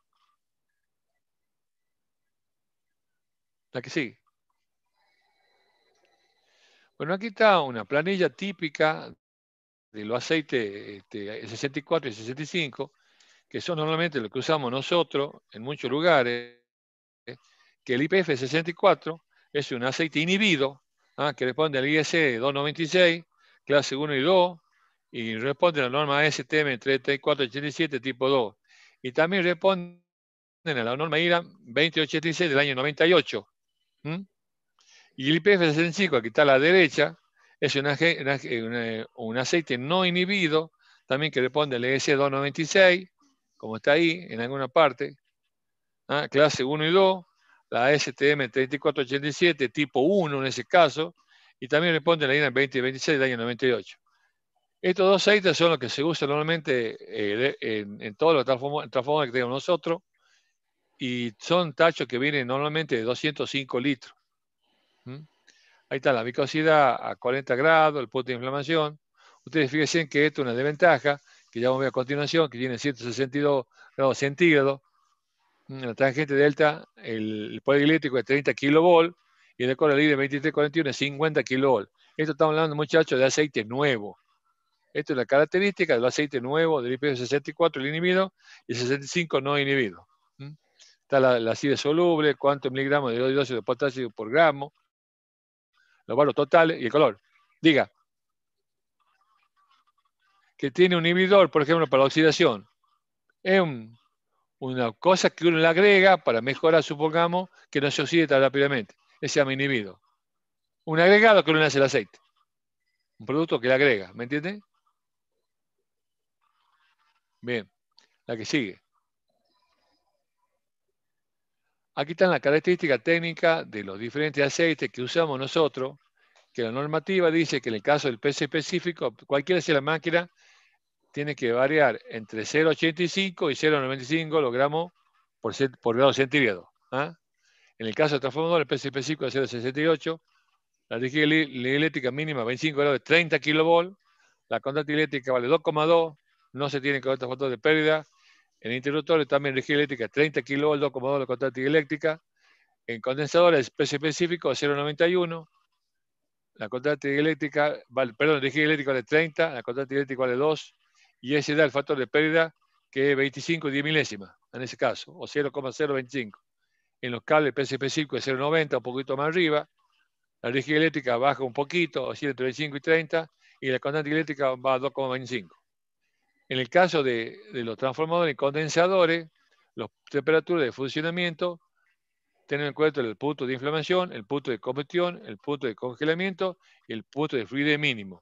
[SPEAKER 1] La que sigue. Bueno, aquí está una planilla típica de los aceites 64 y 65, que son normalmente los que usamos nosotros en muchos lugares, que el IPF 64 es un aceite inhibido, que responde al IS 296, clase 1 y 2, y responde a la norma STM 3487 tipo 2. Y también responden a la norma IRA 2086 del año 98. Y el IPF 65, aquí está a la derecha, es un aceite no inhibido, también que responde al ES 296, como está ahí en alguna parte, clase 1 y 2, la STM 3487, tipo 1 en ese caso, y también responde a la INA 2026 del año 98. Estos dos aceites son los que se usan normalmente en todos los transformadores que tenemos nosotros, y son tachos que vienen normalmente de 205 litros. Ahí está la viscosidad a 40 grados, el punto de inflamación. Ustedes fíjense que esto es una desventaja, que ya vamos a ver a continuación, que tiene 162 grados centígrados. La tangente delta, el poder eléctrico es 30 kV y el correlí de 2341 es 50 kV. Esto estamos hablando, muchachos, de aceite nuevo. Esto es la característica del aceite nuevo del IPF 64, el inhibido, y el 65 no inhibido. Está la acidez soluble, cuántos miligramos de dióxido de potasio por gramo, los valores totales y el color. Diga. Que tiene un inhibidor, por ejemplo, para la oxidación. Es una cosa que uno le agrega para mejorar, supongamos, que no se oxide tan rápidamente. Ese se llama inhibido. Un agregado que uno le hace el aceite. Un producto que le agrega, ¿me entiende? Bien, la que sigue. Aquí están las características técnicas de los diferentes aceites que usamos nosotros, que la normativa dice que en el caso del PC específico, cualquiera sea la máquina, tiene que variar entre 0,85 y 0,95 gramos por grado centígrado. En el caso del transformador, el PC específico es 0,68, la energía eléctrica mínima 25 grados de 30 kV, la constante eléctrica vale 2,2, no se tiene que otros factores de pérdida. En interruptores también energía eléctrica 30 kV, 2,2 la constante eléctrica. En condensadores, PC específico 0,91. La constante eléctrica, la energía eléctrica vale 30, la constante eléctrica vale 2, y ese da el factor de pérdida que es 25 10 milésimas, en ese caso, o 0,025. En los cables PC específico es 0,90, un poquito más arriba. La energía eléctrica baja un poquito, oscila entre 25 y 30, y la constante eléctrica va a 2,25. En el caso de los transformadores y condensadores, las temperaturas de funcionamiento tener en cuenta el punto de inflamación, el punto de combustión, el punto de congelamiento y el punto de fluidez mínimo.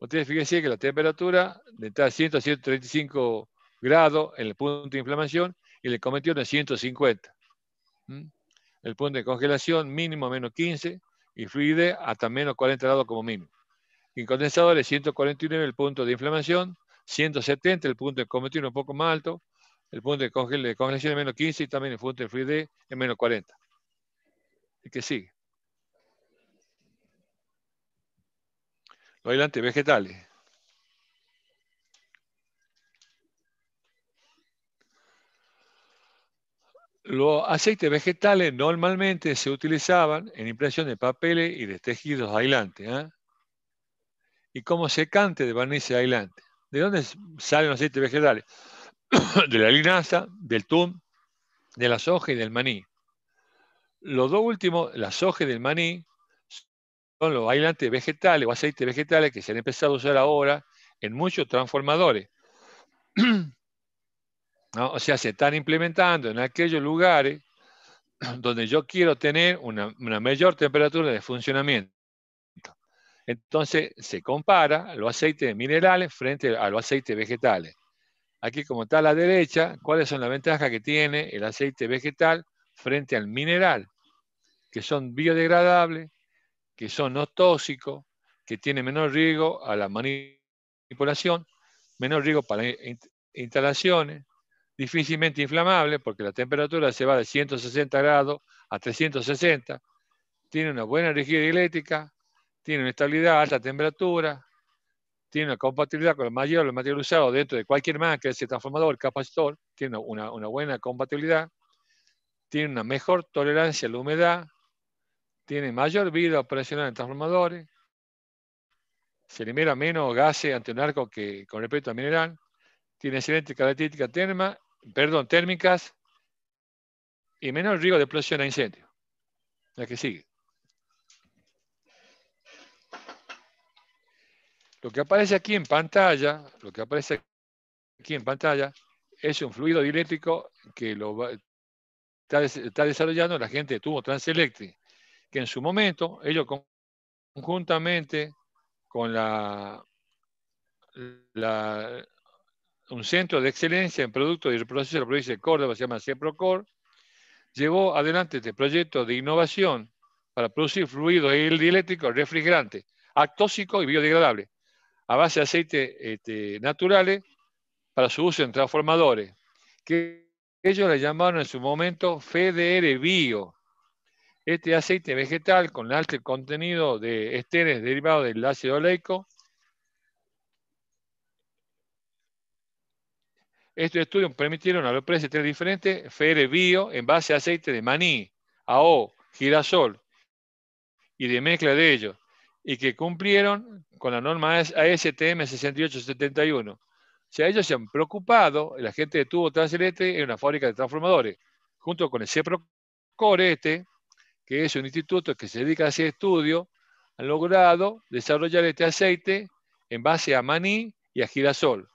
[SPEAKER 1] Ustedes fíjense que la temperatura está de 100 a 135 grados en el punto de inflamación y el convertidor en 150. El punto de congelación mínimo menos 15 y fluidez hasta menos 40 grados como mínimo. En condensadores 149 el punto de inflamación, 170 el punto de convertidor un poco más alto, el punto de congelación es menos 15 y también el punto de fluidez es menos 40. ¿Y qué sigue? Los aislantes vegetales. Los aceites vegetales normalmente se utilizaban en impresión de papeles y de tejidos aislantes. Y como secante de barnices aislantes. ¿De dónde salen los aceites vegetales? De la linaza, del tum, de la soja y del maní. Los dos últimos, la soja y del maní, son los aislantes vegetales o aceites vegetales que se han empezado a usar ahora en muchos transformadores. ¿No? O sea, se están implementando en aquellos lugares donde yo quiero tener una mayor temperatura de funcionamiento. Entonces se compara los aceites minerales frente a los aceites vegetales. Aquí, como está a la derecha, ¿cuáles son las ventajas que tiene el aceite vegetal frente al mineral? Que son biodegradables, que son no tóxicos, que tienen menor riesgo a la manipulación, menor riesgo para instalaciones, difícilmente inflamable porque la temperatura se va de 160 grados a 360, tiene una buena rigidez eléctrica, tiene una estabilidad a alta temperatura, tiene una compatibilidad con el material usado dentro de cualquier máquina, ese transformador, capacitor, tiene una buena compatibilidad, tiene una mejor tolerancia a la humedad, tiene mayor vida operacional en transformadores, se libera menos gases ante un arco que con respecto al mineral, tiene excelentes características térmicas y menor riesgo de explosión a incendio. La que sigue. Lo que aparece aquí en pantalla, es un fluido dieléctrico que está desarrollando la gente de Tubo Transelectric, que en su momento, ellos conjuntamente con un centro de excelencia en productos y reprocesos de la provincia de Córdoba, se llama CEPROCOR, llevó adelante este proyecto de innovación para producir fluidos dieléctricos refrigerantes, atóxicos y biodegradables, a base de aceites naturales para su uso en transformadores, que ellos le llamaron en su momento FDR Bio. Este aceite vegetal con alto contenido de esteres derivados del ácido oleico. Estos estudios permitieron a los precios diferentes FDR Bio en base a aceite de maní, AO, girasol y de mezcla de ellos, y que cumplieron con la norma ASTM 6871. O sea, ellos se han preocupado, la gente de Tubo Transelectric en una fábrica de transformadores, junto con el CEPROCOR que es un instituto que se dedica a hacer estudios, han logrado desarrollar este aceite en base a maní y a girasol.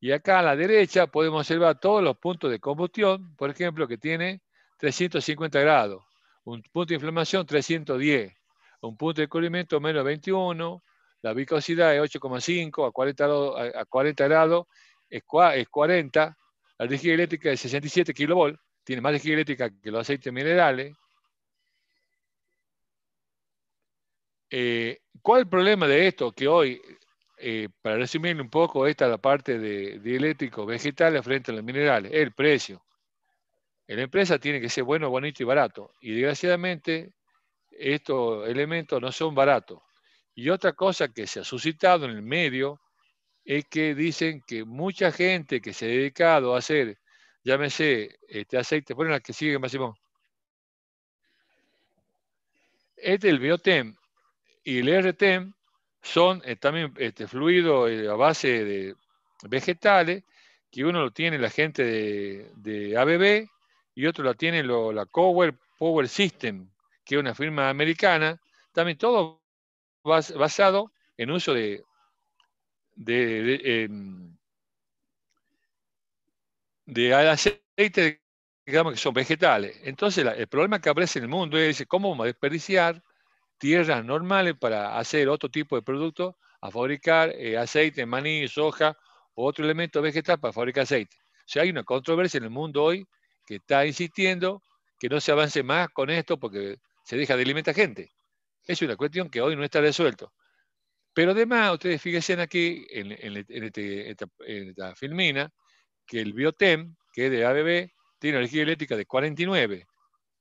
[SPEAKER 1] Y acá a la derecha podemos observar todos los puntos de combustión, por ejemplo, que tiene 350 grados, un punto de inflamación 310, un punto de cubrimiento menos 21, la viscosidad es 8,5 a 40 grados es 40, la rigidez eléctrica es 67 kV, tiene más rigidez eléctrica que los aceites minerales. ¿Cuál es el problema de esto? Que hoy, para resumir un poco, esta es la parte de eléctricos vegetales frente a los minerales, es el precio. En la empresa tiene que ser bueno, bonito y barato. Y desgraciadamente, estos elementos no son baratos. Y otra cosa que se ha suscitado en el medio es que dicen que mucha gente que se ha dedicado a hacer, llámese, este aceite, bueno, la que sigue, Máximo. Este es el Biotem y el RTEM son también fluidos a base de vegetales, que uno lo tiene la gente de ABB y otro lo tiene la Power System, que es una firma americana, también todo basado en uso de aceites, digamos, que son vegetales. Entonces, el problema que aparece en el mundo es cómo vamos a desperdiciar tierras normales para hacer otro tipo de productos a fabricar aceite, maní, soja o otro elemento vegetal para fabricar aceite. O sea, hay una controversia en el mundo hoy que está insistiendo que no se avance más con esto porque se deja de alimentar gente. Es una cuestión que hoy no está resuelto. Pero además, ustedes fíjense aquí en esta filmina, que el Biotem, que es de ABB, tiene energía eléctrica de 49,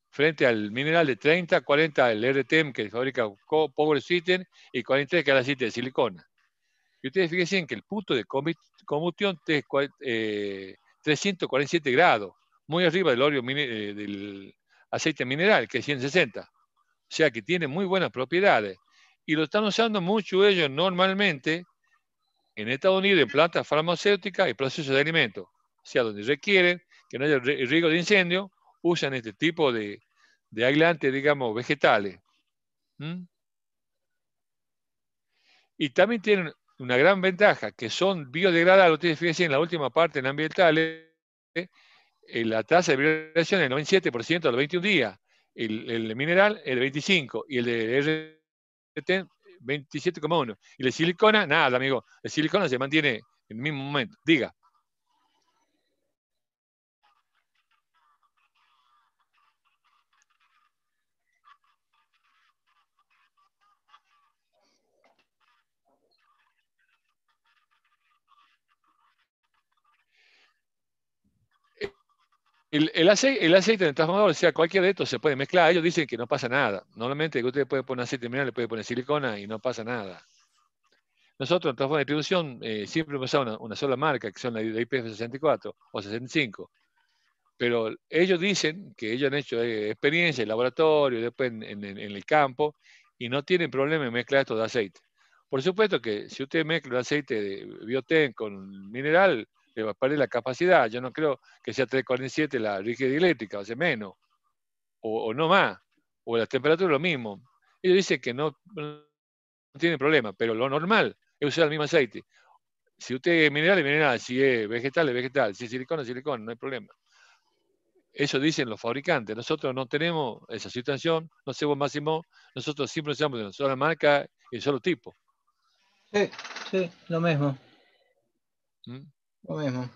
[SPEAKER 1] frente al mineral de 30, 40 el RTM que fabrica Power System y 43 que es el aceite de silicona. Y ustedes fíjense que el punto de combustión es 347 grados, muy arriba del óleo del aceite mineral, que es 160. O sea que tiene muy buenas propiedades. Y lo están usando mucho ellos normalmente en Estados Unidos en plantas farmacéuticas y procesos de alimentos. O sea, donde requieren que no haya riesgo de incendio, usan este tipo de aislantes, digamos, vegetales. Y también tienen una gran ventaja, que son biodegradables. Ustedes fíjense en la última parte, en ambientales, la tasa de biodegradación es del 97% a los 21 días. El mineral es de 25% y el de RT 27,1%. Y la silicona, nada, amigo. La silicona se mantiene en el mismo momento. Diga. El aceite en el transformador, o sea, cualquiera de estos se puede mezclar. Ellos dicen que no pasa nada. Normalmente que usted puede poner aceite mineral, le puede poner silicona y no pasa nada. Nosotros en transformador de distribución siempre hemos usado una sola marca, que son la IPF 64 o 65. Pero ellos dicen que ellos han hecho experiencia en laboratorio, después en el campo, y no tienen problema en mezclar estos de aceite. Por supuesto que si usted mezcla el aceite de Bioten con mineral, le va a perder la capacidad. Yo no creo que sea 347 la rigidez eléctrica, o sea, menos, o no más, o la temperatura lo mismo. Ellos dicen que no tienen problema, pero lo normal es usar el mismo aceite. Si usted es mineral, es mineral, si es vegetal, es vegetal, si es silicona, es silicona, no hay problema. Eso dicen los fabricantes. Nosotros no tenemos esa situación, no sé vos, Máximo, nosotros siempre usamos de una sola marca y un solo tipo.
[SPEAKER 3] Sí, lo mismo. Lo mismo.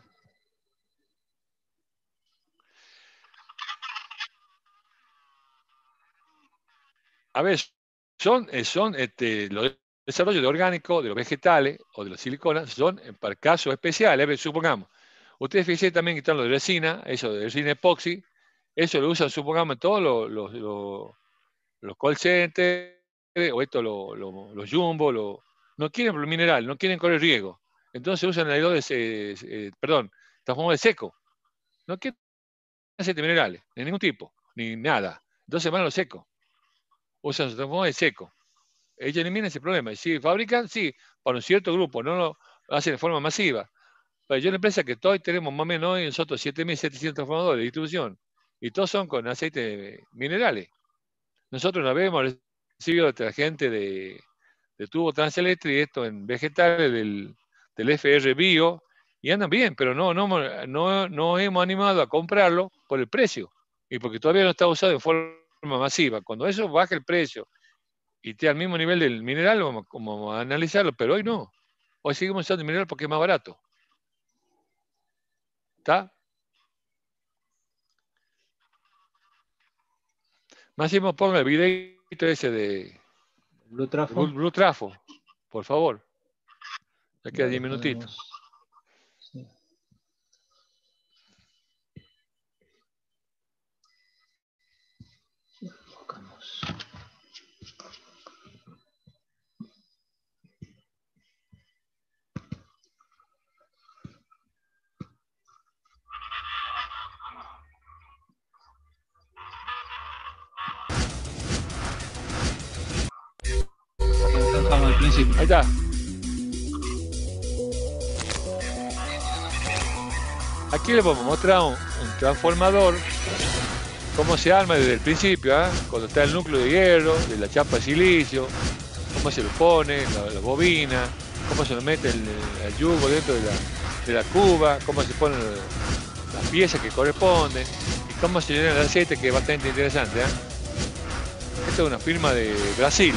[SPEAKER 1] A ver, son los desarrollos de orgánicos, de los vegetales o de los siliconas, son para casos especiales. Supongamos, ustedes fíjense también que están los de resina, eso de resina epoxi, eso lo usan, supongamos, en todos los call centers, o esto, los jumbo, no quieren mineral, no quieren correr riesgo. Entonces usan transformadores de seco. No quieren aceite minerales, de ningún tipo, ni nada. Entonces van a lo seco. Usan su transformador de seco. Ellos eliminan ese problema. Y si fabrican, sí, para un cierto grupo, no lo hacen de forma masiva. Pero yo en la empresa que estoy, tenemos más o menos hoy nosotros 7.700 transformadores de distribución. Y todos son con aceite minerales. Nosotros una vez hemos recibido detergente de tubo transeléctrico y esto en vegetales del FR Bio, y andan bien, pero no hemos animado a comprarlo por el precio, y porque todavía no está usado en forma masiva. Cuando eso baja el precio y esté al mismo nivel del mineral, vamos a analizarlo, pero hoy no. Hoy seguimos usando el mineral porque es más barato. ¿Está? Máximo, ponga el videito ese de Blue Trafo, por favor. Ya queda 10 minutitos. Sí. Ahí está. Aquí les vamos a mostrar un transformador, cómo se arma desde el principio, cuando está el núcleo de hierro, de la chapa de silicio, cómo se lo pone, la bobina, cómo se lo mete el yugo dentro de la cuba, cómo se ponen las piezas que corresponden y cómo se llena el aceite, que es bastante interesante. Esto es una firma de Brasil.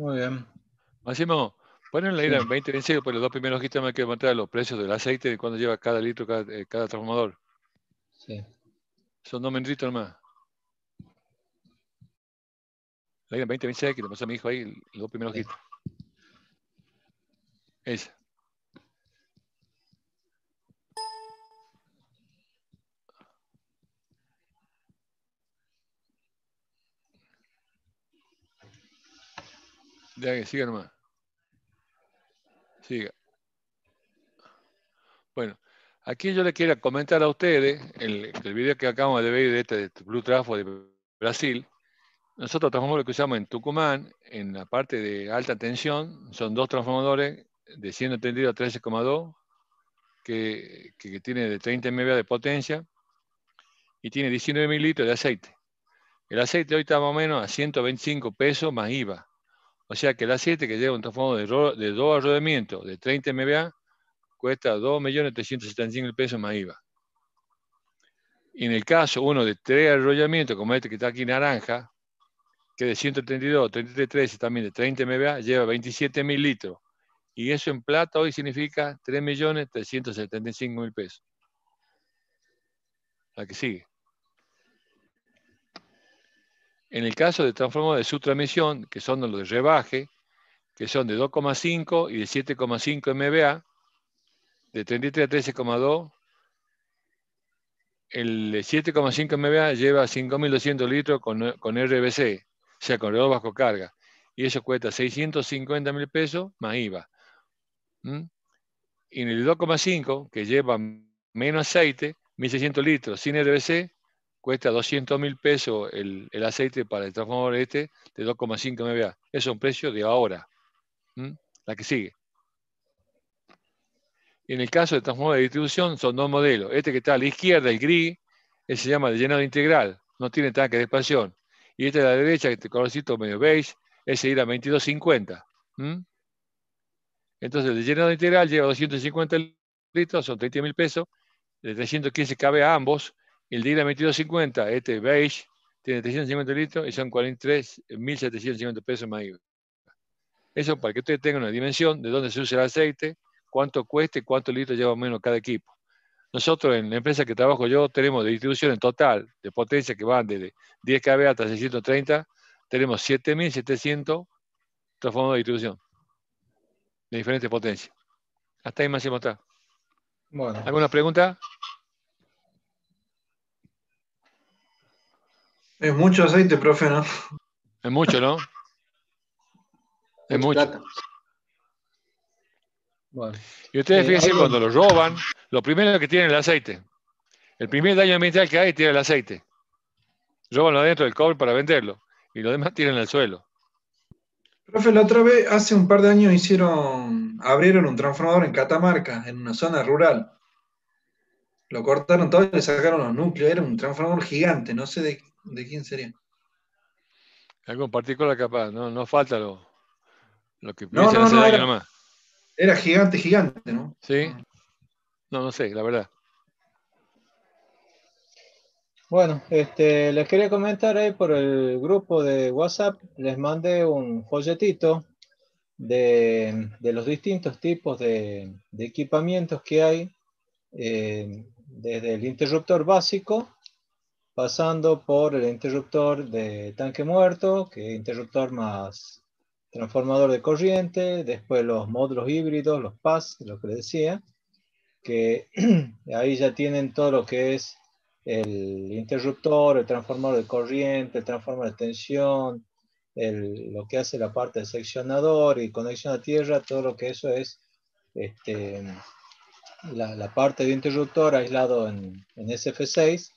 [SPEAKER 3] Muy bien.
[SPEAKER 1] Máximo, ponen la
[SPEAKER 3] Sí.
[SPEAKER 1] ira en 20 en serio, por los dos primeros hojitas me quiero mostrar los precios del aceite de cuánto lleva cada litro, cada transformador.
[SPEAKER 3] Sí.
[SPEAKER 1] Son 2 mentritos nomás. La ira en 20 que te pasó a mi hijo ahí, los dos primeros
[SPEAKER 3] Sí.
[SPEAKER 1] hojitas. Esa. Ya que siga nomás. Siga. Bueno, aquí yo le quiero comentar a ustedes el video que acabamos de ver de Blue Trafo de Brasil. Nosotros transformadores que usamos en Tucumán, en la parte de alta tensión, son dos transformadores de 132 a 13,2 que tiene de 30 MVA de potencia y tiene 19.000 litros de aceite. El aceite hoy está más o menos a 125 pesos más IVA. O sea que el aceite que lleva un transformador de dos arrodamientos de 30 MVA cuesta 2.375.000 pesos más IVA. Y en el caso uno de 3 arrollamientos, como este que está aquí naranja, que de 132, 33 y también de 30 MVA, lleva 27.000 litros. Y eso en plata hoy significa 3.375.000 pesos. La que sigue. En el caso de transformadores de subtransmisión, que son los de rebaje, que son de 2,5 y de 7,5 MVA, de 33 a 13,2, el de 7,5 MVA lleva 5.200 litros con RBC, o sea, con reloj bajo carga. Y eso cuesta 650.000 pesos más IVA. Y en el 2,5, que lleva menos aceite, 1.600 litros sin RBC, cuesta 200.000 pesos el aceite para el transformador este de 2,5 MVA. Eso es un precio de ahora. La que sigue. Y en el caso del transformador de distribución son dos modelos. Este que está a la izquierda, el gris, ese se llama de llenado integral, no tiene tanque de expansión. Y este de la derecha, este colorcito medio beige, ese irá a 22.50. Entonces, el de llenado integral lleva 250 litros, son 30.000 pesos. De 315 cabe a ambos. El de IRA 22.50, este beige, tiene 350 litros y son 43.750 pesos más IVA. Eso para que ustedes tengan una dimensión de dónde se usa el aceite, cuánto cuesta y cuántos litros lleva menos cada equipo. Nosotros en la empresa que trabajo yo tenemos de distribución en total de potencia que van desde 10 kV hasta 630, tenemos 7.700 transformadores de distribución de diferentes potencias. Hasta ahí Máximo está.
[SPEAKER 3] Bueno.
[SPEAKER 1] ¿Alguna pregunta?
[SPEAKER 4] Es mucho aceite, profe, ¿no?
[SPEAKER 1] Es mucho, ¿no? Es mucho.
[SPEAKER 2] Plata.
[SPEAKER 3] Bueno.
[SPEAKER 1] Y ustedes fíjense,
[SPEAKER 3] ¿alguien?
[SPEAKER 1] cuando lo roban, lo primero que tienen es el aceite. El primer daño ambiental que hay tiene el aceite. Roban adentro del cobre para venderlo. Y lo demás tiran al suelo.
[SPEAKER 4] Profe, la otra vez, hace un par de años abrieron un transformador en Catamarca, en una zona rural. Lo cortaron todo y le sacaron los núcleos. Era un transformador gigante, no sé de quién sería.
[SPEAKER 1] Algo en particular capaz, no falta lo que
[SPEAKER 4] No,
[SPEAKER 1] pudiesen
[SPEAKER 4] no,
[SPEAKER 1] hacer
[SPEAKER 4] no,
[SPEAKER 1] daño nomás.
[SPEAKER 4] era gigante, gigante, ¿no?
[SPEAKER 1] ¿Sí? No sé, la verdad.
[SPEAKER 3] Bueno, les quería comentar ahí por el grupo de WhatsApp, les mandé un folletito de los distintos tipos de equipamientos que hay, desde el interruptor básico, pasando por el interruptor de tanque muerto, que es interruptor más transformador de corriente, después los módulos híbridos, los PAS, lo que les decía, que ahí ya tienen todo lo que es el interruptor, el transformador de corriente, el transformador de tensión, lo que hace la parte del seccionador y conexión a tierra, todo lo que eso es la parte de interruptor aislado en SF6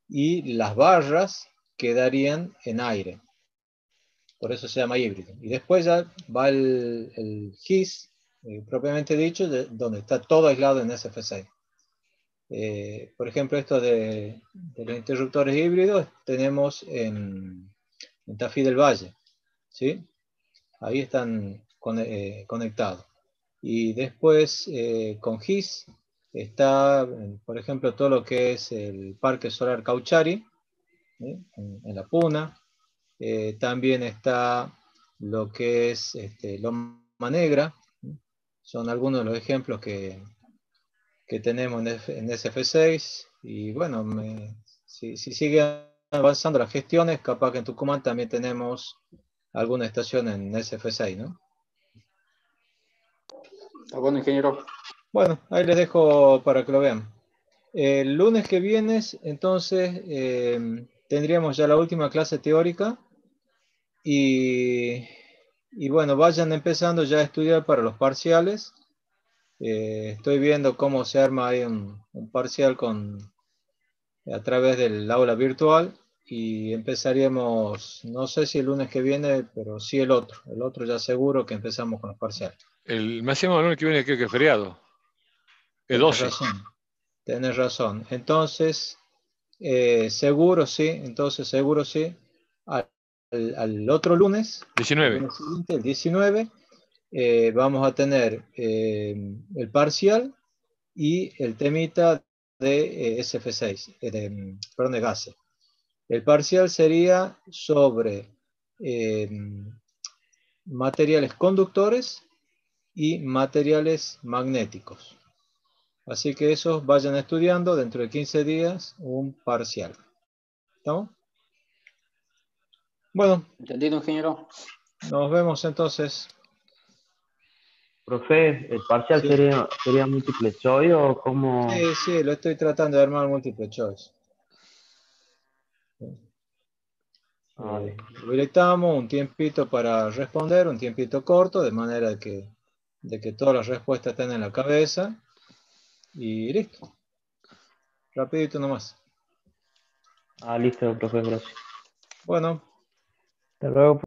[SPEAKER 3] y las barras quedarían en aire. Por eso se llama híbrido. Y después ya va el GIS, propiamente dicho, donde está todo aislado en SF6. Por ejemplo, esto de los interruptores híbridos tenemos en Tafí del Valle, ¿sí? Ahí están conectados. Y después con GIS está, por ejemplo, todo lo que es el Parque Solar Cauchari, en La Puna. También está lo que es loma negra. Son algunos de los ejemplos que tenemos en SF6. Y bueno, si siguen avanzando las gestiones, capaz que en Tucumán también tenemos alguna estación en SF6, ¿no?
[SPEAKER 2] Está bueno, ingeniero.
[SPEAKER 3] Bueno, ahí les dejo para que lo vean. El lunes que viene, entonces, tendríamos ya la última clase teórica y bueno, vayan empezando ya a estudiar para los parciales. Estoy viendo cómo se arma ahí un parcial a través del aula virtual y empezaríamos, no sé si el lunes que viene, pero sí el otro. El otro ya seguro que empezamos con los parciales.
[SPEAKER 1] El máximo lunes que viene creo que es feriado. Es
[SPEAKER 3] Tenés
[SPEAKER 1] 12.
[SPEAKER 3] razón, tenés razón. Entonces, seguro sí, al otro lunes, el
[SPEAKER 1] 19.
[SPEAKER 3] lunes siguiente, el 19, vamos a tener el parcial y el temita de SF6, perdón, de gases. El parcial sería sobre materiales conductores y materiales magnéticos. Así que esos vayan estudiando dentro de 15 días un parcial. ¿Estamos? Bueno,
[SPEAKER 2] ¿Entendido, ingeniero?
[SPEAKER 3] nos vemos entonces.
[SPEAKER 5] Profe, ¿el parcial
[SPEAKER 3] Sí,
[SPEAKER 5] sería múltiple choice o cómo?
[SPEAKER 3] sí, lo estoy tratando de armar múltiple choice.
[SPEAKER 5] Vale.
[SPEAKER 3] Lo habilitamos un tiempito para responder, un tiempito corto, de manera de que todas las respuestas estén en la cabeza. Y listo. Rapidito nomás.
[SPEAKER 5] Listo, profe, gracias.
[SPEAKER 3] Bueno.
[SPEAKER 5] Hasta luego.